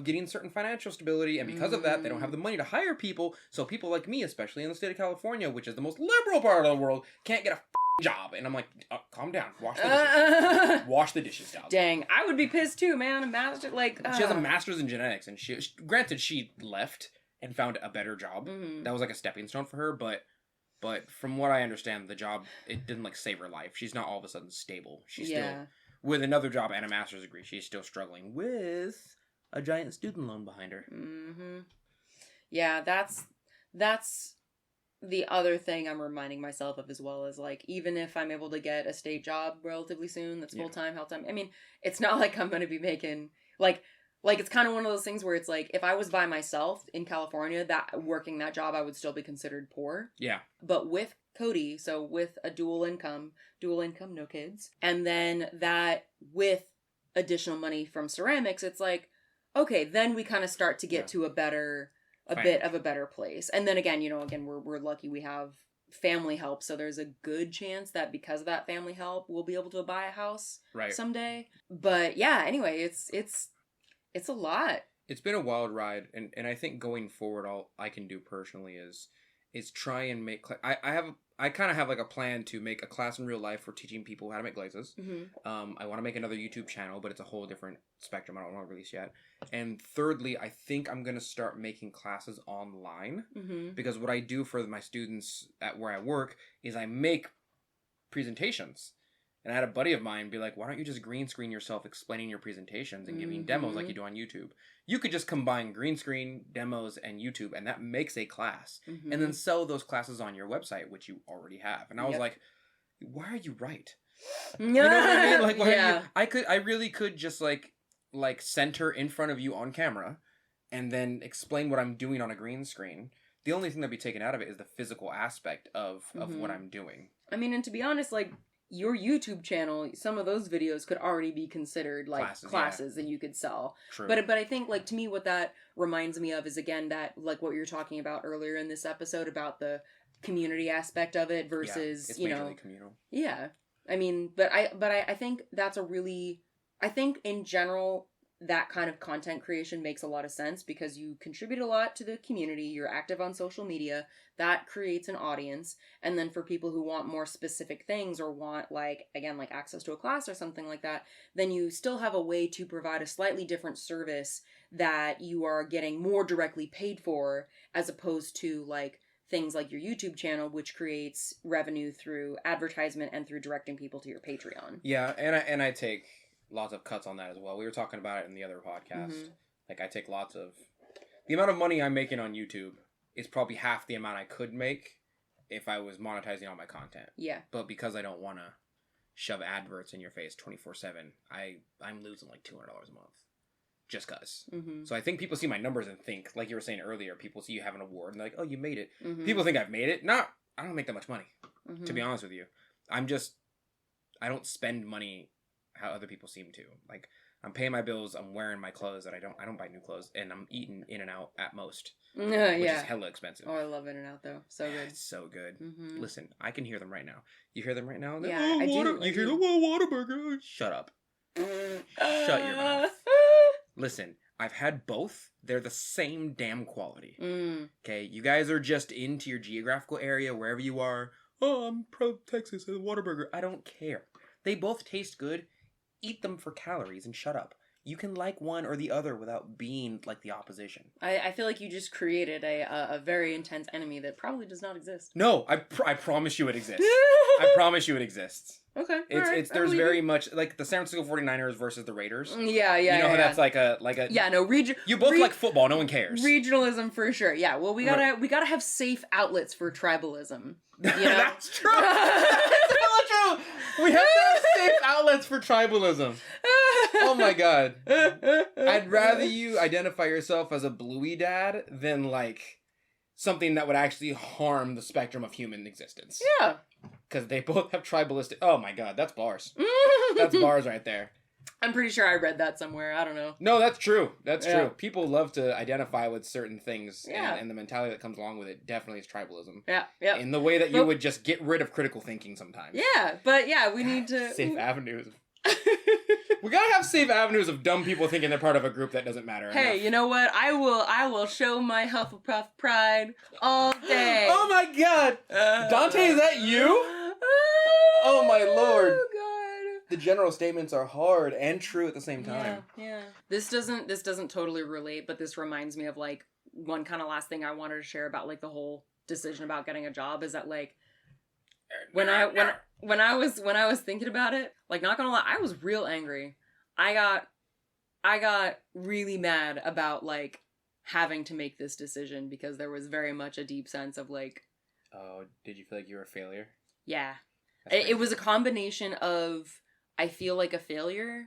getting certain financial stability. And because of that, they don't have the money to hire people. So people like me, especially in the state of California, which is the most liberal part of the world, can't get a job. And I'm like, calm down. Wash the dishes. Wash the dishes, dog. Dang, I would be pissed too, man. A master, like... She has a master's in genetics, and granted, she left and found a better job. That was like a stepping stone for her, but from what I understand, the job, it didn't like save her life. She's not all of a sudden stable. She's still, with another job and a master's degree, she's still struggling with a giant student loan behind her. Yeah, that's the other thing I'm reminding myself of as well, is like, even if I'm able to get a state job relatively soon that's full-time, health-time, I mean, it's not like I'm going to be making, like it's kind of one of those things where it's like, if I was by myself in California, that working that job, I would still be considered poor. Yeah. But with Cody, so with a dual income, no kids, and then that with additional money from ceramics, it's like, okay, then we kind of start to get to a bit of a better place. And then again, we're lucky we have family help, so there's a good chance that because of that family help, we'll be able to buy a house someday. But yeah, anyway, it's a lot. It's been a wild ride, and I think going forward, all I can do personally is try and make. I kind of have like a plan to make a class in real life for teaching people how to make glazes. Mm-hmm. I want to make another YouTube channel, but it's a whole different spectrum. I don't want to release yet. And thirdly, I think I'm gonna start making classes online, because what I do for my students at where I work is I make presentations. And I had a buddy of mine be like, why don't you just green screen yourself explaining your presentations and giving demos like you do on YouTube? You could just combine green screen, demos, and YouTube, and that makes a class. And then sell those classes on your website, which you already have. And I was like, why are you right? You know what I mean? Like, why are you, I really could just like center in front of you on camera and then explain what I'm doing on a green screen. The only thing that'd be taken out of it is the physical aspect of what I'm doing. I mean, and to be honest, like, your YouTube channel, some of those videos could already be considered like classes that you could sell. True. But I think, like, to me, what that reminds me of is, again, that, like, what you were talking about earlier in this episode about the community aspect of it versus, it's majorly communal. Yeah. I mean, but I think that's I think in general, that kind of content creation makes a lot of sense because you contribute a lot to the community, you're active on social media, that creates an audience, and then for people who want more specific things or want, like, again, like access to a class or something like that, then you still have a way to provide a slightly different service that you are getting more directly paid for, as opposed to, like, things like your YouTube channel, which creates revenue through advertisement and through directing people to your Patreon. Yeah, and I take lots of cuts on that as well. We were talking about it in the other podcast. Like, I take lots of... The amount of money I'm making on YouTube is probably half the amount I could make if I was monetizing all my content. Yeah. But because I don't want to shove adverts in your face 24/7, I'm losing like $200 a month. Just because. So I think people see my numbers and think, like you were saying earlier, people see you have an award and they're like, oh, you made it. People think I've made it. No, I don't make that much money, to be honest with you. I don't spend money how other people seem to. Like, I'm paying my bills, I'm wearing my clothes that I don't buy new clothes, and I'm eating In-N-Out at most. Which is hella expensive. Oh, I love In-N-Out though. So good. It's so good. Listen, I can hear them right now. You hear them right now? Yeah, I do. You hear the Whataburger? Shut up. Shut your mouth. Listen, I've had both. They're the same damn quality. Okay, you guys are just into your geographical area, wherever you are. Oh, I'm pro Texas and Whataburger. I don't care. They both taste good. Eat them for calories and shut up. You can like one or the other without being like the opposition. I feel like you just created a very intense enemy that probably does not exist. No, I promise you it exists. I promise you it exists. Okay. There's very much like the San Francisco 49ers versus the Raiders. Yeah. You know how that's like a yeah, no, you both like football, no one cares. Regionalism for sure. Yeah, well, we gotta have safe outlets for tribalism. You know? That's true. That's true. We have to have safe outlets for tribalism. Oh my god. I'd rather you identify yourself as a bluey dad than like something that would actually harm the spectrum of human existence. Yeah. Because they both have tribalistic... Oh my god, that's bars. That's bars right there. I'm pretty sure I read that somewhere. I don't know. No, that's true. That's true. People love to identify with certain things, and the mentality that comes along with it definitely is tribalism. Yeah. In the way that you would just get rid of critical thinking sometimes. Yeah, but yeah, we need to... Safe avenues. We gotta have safe avenues of dumb people thinking they're part of a group that doesn't matter. Hey, enough. You know what? I will show my Hufflepuff pride all day. Oh my god! Dante, is that you? Oh my lord. Oh god. The general statements are hard and true at the same time. Yeah. This doesn't totally relate, but this reminds me of like one kind of last thing I wanted to share about like the whole decision about getting a job is that like when I was thinking about it, like, not gonna lie, I was real angry. I got really mad about like having to make this decision because there was very much a deep sense of like, oh, did you feel like you were a failure? Yeah. It was a combination of I feel like a failure,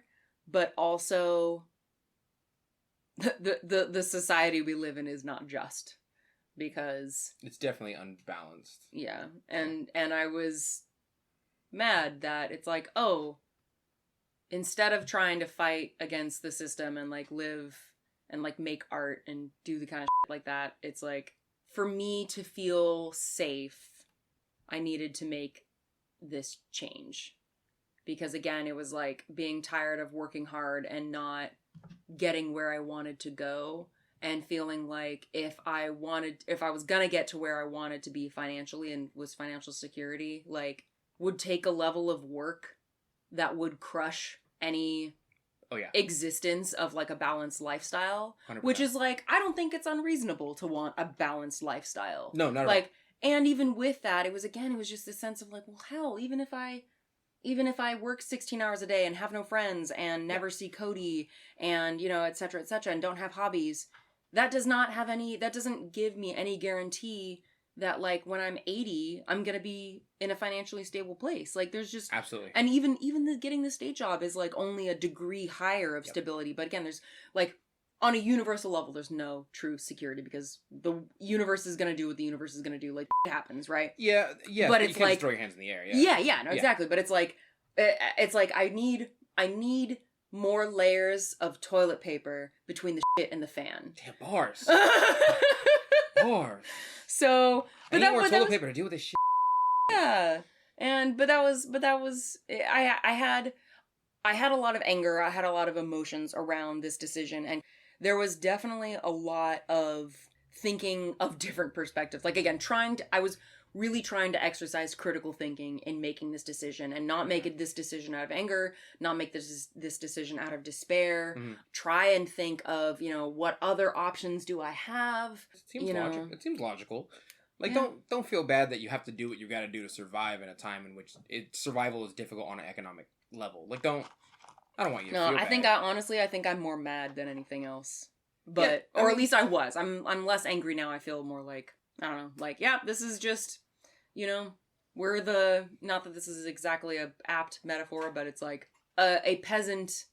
but also the society we live in is not just, because it's definitely unbalanced. Yeah. And I was mad that it's like, oh, instead of trying to fight against the system and like live and like make art and do the kind of shit like that, it's like, for me to feel safe, I needed to make this change. Because again, it was like being tired of working hard and not getting where I wanted to go, and feeling like if I was gonna get to where I wanted to be financially and was financial security, like, would take a level of work that would crush any existence of like a balanced lifestyle. 100%. Which is like, I don't think it's unreasonable to want a balanced lifestyle. No, not like, at all. And even with that, it was just this sense of like, well, hell, even if I work 16 hours a day and have no friends and never see Cody and, et cetera, and don't have hobbies, that doesn't give me any guarantee that like when I'm 80, I'm going to be in a financially stable place. Like, there's just absolutely. And even getting this day job is like only a degree higher of stability. But again, there's like, on a universal level, there's no true security because the universe is going to do what the universe is going to do. Like, it happens, right? Yeah. But it's it's like, like, throw your hands in the air. No, exactly. But it's like I need more layers of toilet paper between the shit and the fan. Damn, bars. Bars. So, I need more toilet paper to deal with this shit. Yeah, but that was I had a lot of anger. I had a lot of emotions around this decision, and there was definitely a lot of thinking of different perspectives. Like, again, I was really trying to exercise critical thinking in making this decision, and not make this decision out of anger, not make this decision out of despair. Mm-hmm. Try and think of, what other options do I have? It seems logical. Like, don't feel bad that you have to do what you got to do to survive in a time in which survival is difficult on an economic level. Like, I don't want you to feel bad. I think I'm more mad than anything else. But, or at least I was. I'm less angry now. I feel more like, I don't know, like, yeah, this is just, not that this is exactly a apt metaphor, but it's like a peasant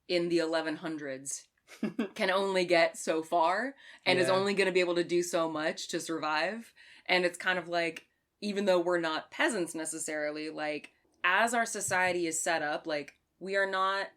in the 1100s can only get so far and is only going to be able to do so much to survive. And it's kind of like, even though we're not peasants necessarily, like, as our society is set up, like, we are not,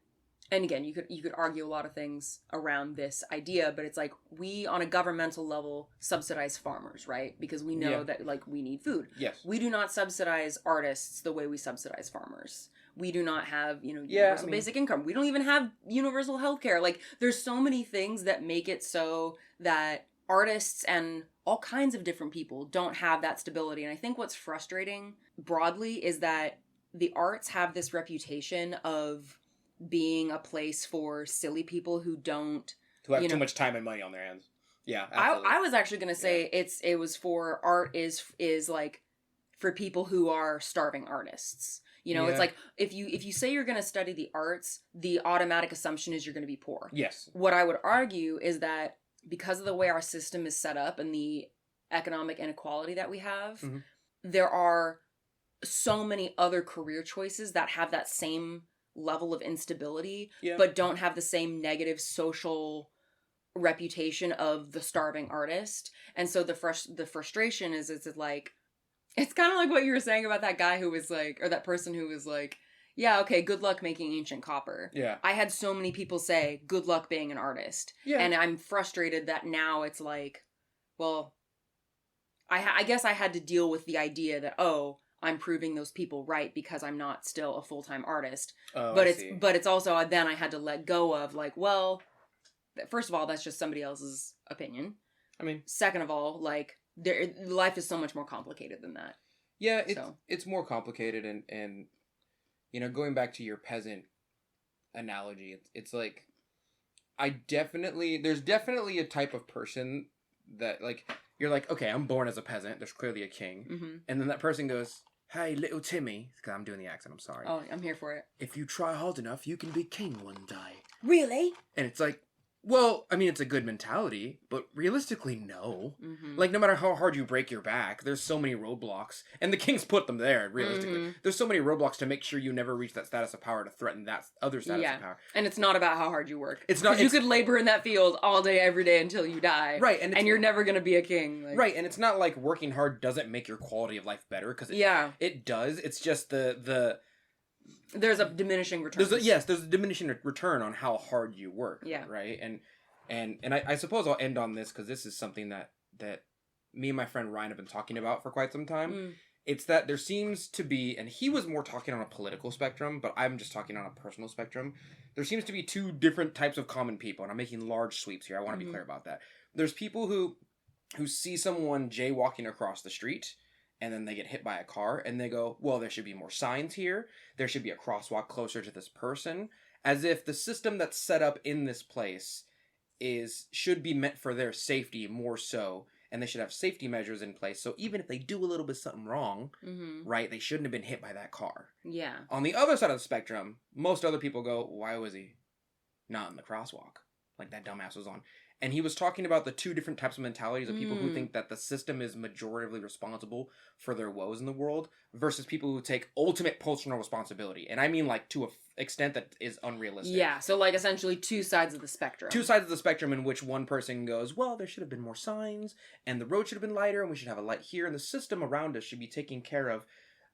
and again, you could argue a lot of things around this idea, but it's like, we on a governmental level subsidize farmers, right? Because we know that, like, we need food. Yes. We do not subsidize artists the way we subsidize farmers. We do not have, universal basic income. We don't even have universal healthcare. Like, there's so many things that make it so that artists and all kinds of different people don't have that stability. And I think what's frustrating broadly is that the arts have this reputation of being a place for silly people who have too much time and money on their hands. Yeah, absolutely. I was actually going to say it was for art is like for people who are starving artists. It's like if you say you're going to study the arts, the automatic assumption is you're going to be poor. Yes. What I would argue is that because of the way our system is set up and the economic inequality that we have, mm-hmm. there are so many other career choices that have that same level of instability, but don't have the same negative social reputation of the starving artist. And so the frustration is like, it's kind of like what you were saying about that guy who was like, or that person who was like, yeah, okay, good luck making ancient copper. Yeah. I had so many people say, good luck being an artist. Yeah. And I'm frustrated that now it's like, well, I guess I had to deal with the idea that, oh, I'm proving those people right because I'm not still a full-time artist. Oh, but it's also, then I had to let go of like, well, first of all, that's just somebody else's opinion. I mean, second of all, like, life is so much more complicated than that. Yeah, it's more complicated, and going back to your peasant analogy, it's like, there's definitely a type of person that, like, you're like, okay, I'm born as a peasant, there's clearly a king, mm-hmm. and then that person goes, hey, little Timmy, because I'm doing the accent, I'm sorry. Oh, I'm here for it. If you try hard enough, you can be king one day. Really? And it's like, Well, I mean, it's a good mentality, but realistically, no. Mm-hmm. Like, no matter how hard you break your back, there's so many roadblocks. And the Kings put them there, realistically. Mm-hmm. There's so many roadblocks to make sure you never reach that status of power to threaten that other status of power. And it's not about how hard you work. It's not. You could labor in that field all day, every day until you die. Right. And you're never going to be a king. Like, right. And it's not like working hard doesn't make your quality of life better, because it does. It's just there's a diminishing return. There's a diminishing return on how hard you work. Yeah. Right. And I suppose I'll end on this, because this is something that me and my friend Ryan have been talking about for quite some time. Mm. It's that there seems to be, and he was more talking on a political spectrum, but I'm just talking on a personal spectrum. There seems to be two different types of common people, and I'm making large sweeps here. I want to be clear about that. There's people who see someone jaywalking across the street, and then they get hit by a car, and they go, well, there should be more signs here. There should be a crosswalk closer to this person. As if the system that's set up in this place should be meant for their safety more so, and they should have safety measures in place. So even if they do a little bit something wrong, right, they shouldn't have been hit by that car. Yeah. On the other side of the spectrum, most other people go, why was he not in the crosswalk? Like that dumbass was on. And he was talking about the two different types of mentalities of people who think that the system is majoritively responsible for their woes in the world versus people who take ultimate personal responsibility. And I mean like to an extent that is unrealistic. Yeah, so like essentially two sides of the spectrum. Two sides of the spectrum in which one person goes, well, there should have been more signs, and the road should have been lighter, and we should have a light here, and the system around us should be taking care of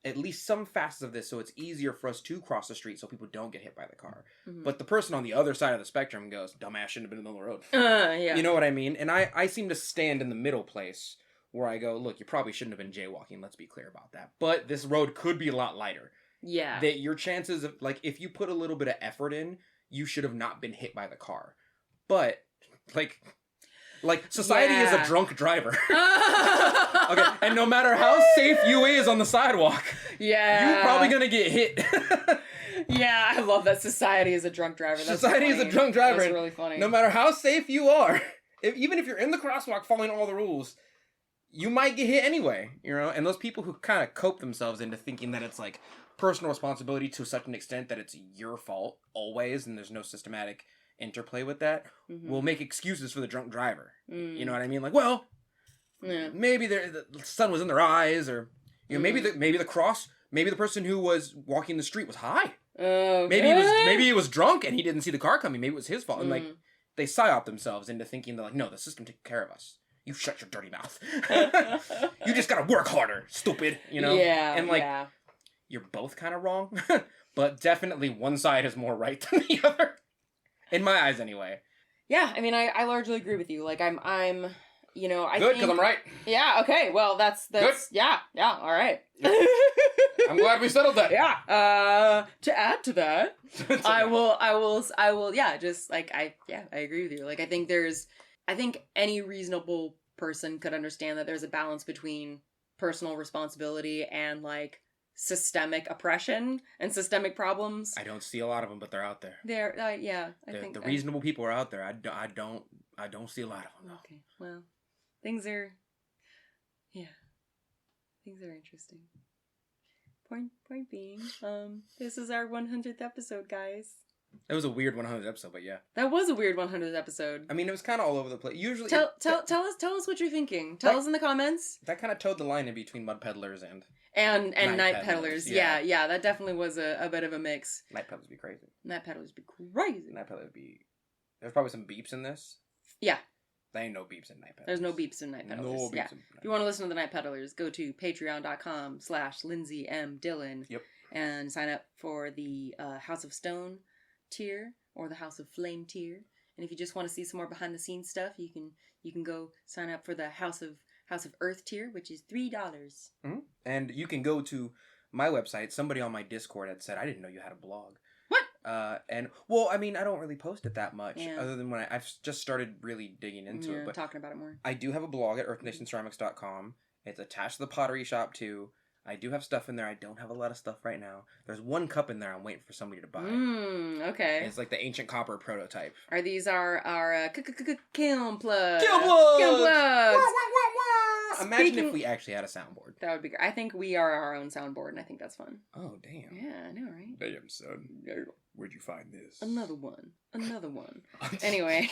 at least some facets of this so it's easier for us to cross the street so people don't get hit by the car. Mm-hmm. But the person on the other side of the spectrum goes, dumbass shouldn't have been in the road. Yeah. You know what I mean? And I seem to stand in the middle place where I go, look, you probably shouldn't have been jaywalking. Let's be clear about that. But this road could be a lot lighter. Yeah. That your chances of, like, if you put a little bit of effort in, you should have not been hit by the car. But, like society is a drunk driver. Okay, and no matter how safe you is on the sidewalk, you're probably gonna get hit. Yeah, I love that society is a drunk driver. That's society is a drunk driver. That's really funny. No matter how safe you are, even if you're in the crosswalk following all the rules, you might get hit anyway, you know? And those people who kind of cope themselves into thinking that it's like personal responsibility to such an extent that it's your fault always and there's no systematic interplay with that, will make excuses for the drunk driver. You know what I mean? Like, well, maybe the sun was in their eyes, or you know, maybe the person who was walking the street was high. Maybe he was drunk and he didn't see the car coming. Maybe it was his fault. And like they psyop themselves into thinking that like, no, the system took care of us. You shut your dirty mouth. You just gotta work harder, stupid. You know? Yeah. And like, you're both kind of wrong, but definitely one side is more right than the other. In my eyes, anyway. Yeah, I mean, I largely agree with you. Like, I'm, you know, I good, because I'm right. Yeah, okay, well, that's, good. Yeah, all right. I'm glad we settled that. Yeah. To add to that, I will, yeah, just, like, I agree with you. Like, I think any reasonable person could understand that there's a balance between personal responsibility and, like, systemic oppression and systemic problems. I don't see a lot of them, but they're out there. I think the reasonable people are out there. I don't see a lot of them. Though. Okay, well, things are interesting. Point being, this is our 100th episode, guys. That was a weird 100th episode, but yeah. That was a weird 100th episode. I mean, it was kind of all over the place. Usually, tell us what you're thinking. Tell us in the comments. That kind of towed the line in between Mud Peddlers and Night Peddlers. Yeah, that definitely was a bit of a mix. Night Peddlers be crazy. Night Peddlers be crazy. Night Peddlers be. There's probably some beeps in this. Yeah. There ain't no beeps in Night Peddlers. There's no beeps in Night Peddlers. No beeps in Night Peddlers. If you want to listen to the Night Peddlers, go to patreon.com/Lindsey M Dillon. Yep. And sign up for the House of Stone tier or the House of Flame tier. And if you just want to see some more behind the scenes stuff, you can go sign up for the House of Earth tier, which is $3. Mm-hmm. And you can go to my website. Somebody on my Discord had said, I didn't know you had a blog. What? And well, I mean, I don't really post it that much, other than when I've just started really digging into it. But talking about it more. I do have a blog at earthnationceramics.com. It's attached to the pottery shop too. I do have stuff in there. I don't have a lot of stuff right now. There's one cup in there I'm waiting for somebody to buy. Okay. It's like the ancient copper prototype. Are these our kiln plugs? Kiln plugs! Imagine if we actually had a soundboard. That would be great. I think we are our own soundboard, and I think that's fun. Oh, damn. Yeah, I know, right? Damn, son. Where'd you find this? Another one. Anyway,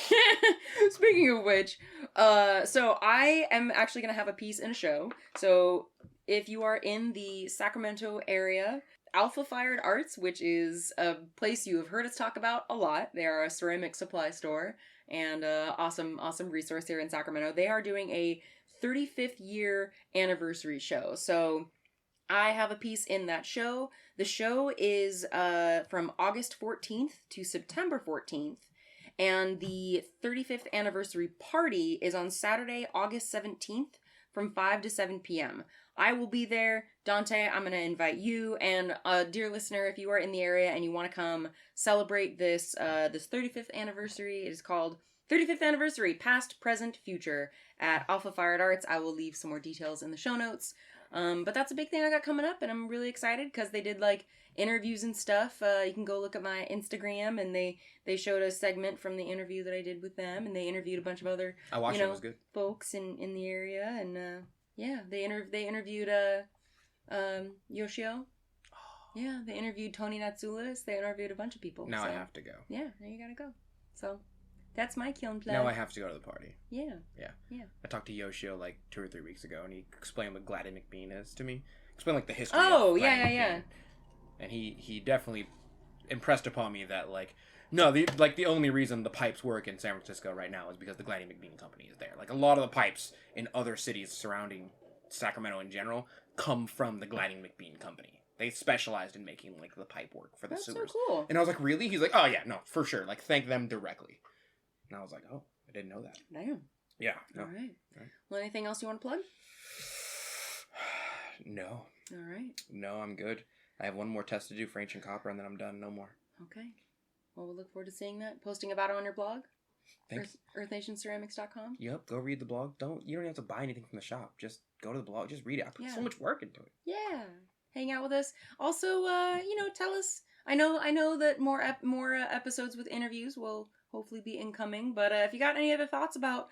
speaking of which, so I am actually going to have a piece in a show. So if you are in the Sacramento area, Alpha Fired Arts, which is a place you have heard us talk about a lot. They are a ceramic supply store and awesome resource here in Sacramento. They are doing a 35th year anniversary show. So I have a piece in that show. The show is from August 14th to September 14th. And the 35th anniversary party is on Saturday, August 17th from 5 to 7 p.m. I will be there. Donte, I'm going to invite you. And dear listener, if you are in the area and you want to come celebrate this 35th anniversary, it is called 35th Anniversary, Past, Present, Future at Alpha Fired Arts. I will leave some more details in the show notes. But that's a big thing I got coming up, and I'm really excited because they did like interviews and stuff. You can go look at my Instagram, and they showed a segment from the interview that I did with them, and they interviewed a bunch of other I watched it. It was good. Folks in the area, and yeah, they interviewed Yoshio. Yeah, they interviewed Tony Natsulis. They interviewed a bunch of people. Now I have to go. Yeah, now you gotta go. So that's my kiln play. Now I have to go to the party. Yeah. I talked to Yoshio like 2 or 3 weeks ago, and he explained what Gladdy McBean is to me. Explained like the history. Oh, of Gladdy yeah. McBean. And he definitely impressed upon me that like no, the only reason the pipes work in San Francisco right now is because the Gladdy McBean company is there. Like a lot of the pipes in other cities surrounding Sacramento in general come from the Gladdy McBean company. They specialized in making like the pipe work for the sewers. That's so cool. And I was like, really? He's like, oh yeah, no, for sure. Like thank them directly. And I was like, oh, I didn't know that. Damn. Yeah. No. All right. Well, anything else you want to plug? No. All right. No, I'm good. I have one more test to do for Ancient Copper, and then I'm done. No more. Okay. Well, we'll look forward to seeing that. Posting about it on your blog? Thanks. EarthNationCeramics.com? Yep, go read the blog. You don't have to buy anything from the shop. Just go to the blog. Just read it. I put so much work into it. Yeah. Hang out with us. Also, tell us. I know that more episodes with interviews will hopefully be incoming. But if you got any other thoughts about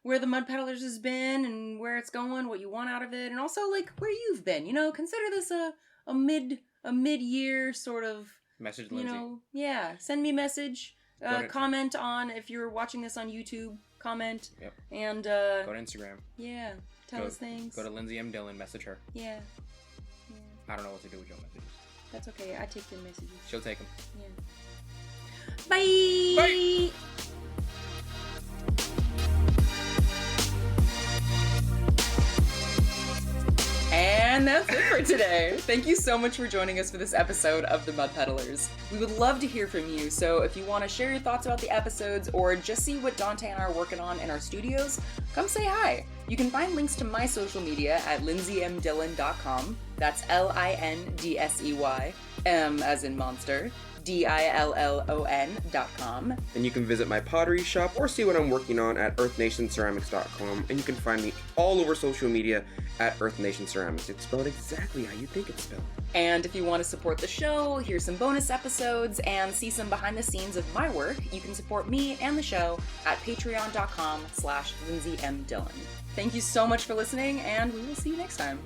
where the Mud Peddlers has been and where it's going, what you want out of it, and also like where you've been, consider this a mid-year sort of message, Lindsey. Send me a message. Comment on if you're watching this on YouTube. Comment. Yep. And go to Instagram. Yeah. Tell us things. Go to Lindsey M Dillon. Message her. Yeah. I don't know what to do with your messages. That's okay. I take your messages. She'll take them. Yeah. Bye. Bye. And that's it for today. Thank you so much for joining us for this episode of the Mud Peddlers. We would love to hear from you, so if you want to share your thoughts about the episodes or just see what Donte and I are working on in our studios, come say hi. You can find links to my social media at lindseymdillon.com. That's LINDSEY, M as in monster, DILLON.com. And you can visit my pottery shop or see what I'm working on at earthnationceramics.com. And you can find me all over social media at Earth Nation Ceramics. It's spelled exactly how you think it's spelled. And if you want to support the show, hear some bonus episodes, and see some behind the scenes of my work, you can support me and the show at patreon.com/Lindsey M Dillon. Thank you so much for listening, and we will see you next time.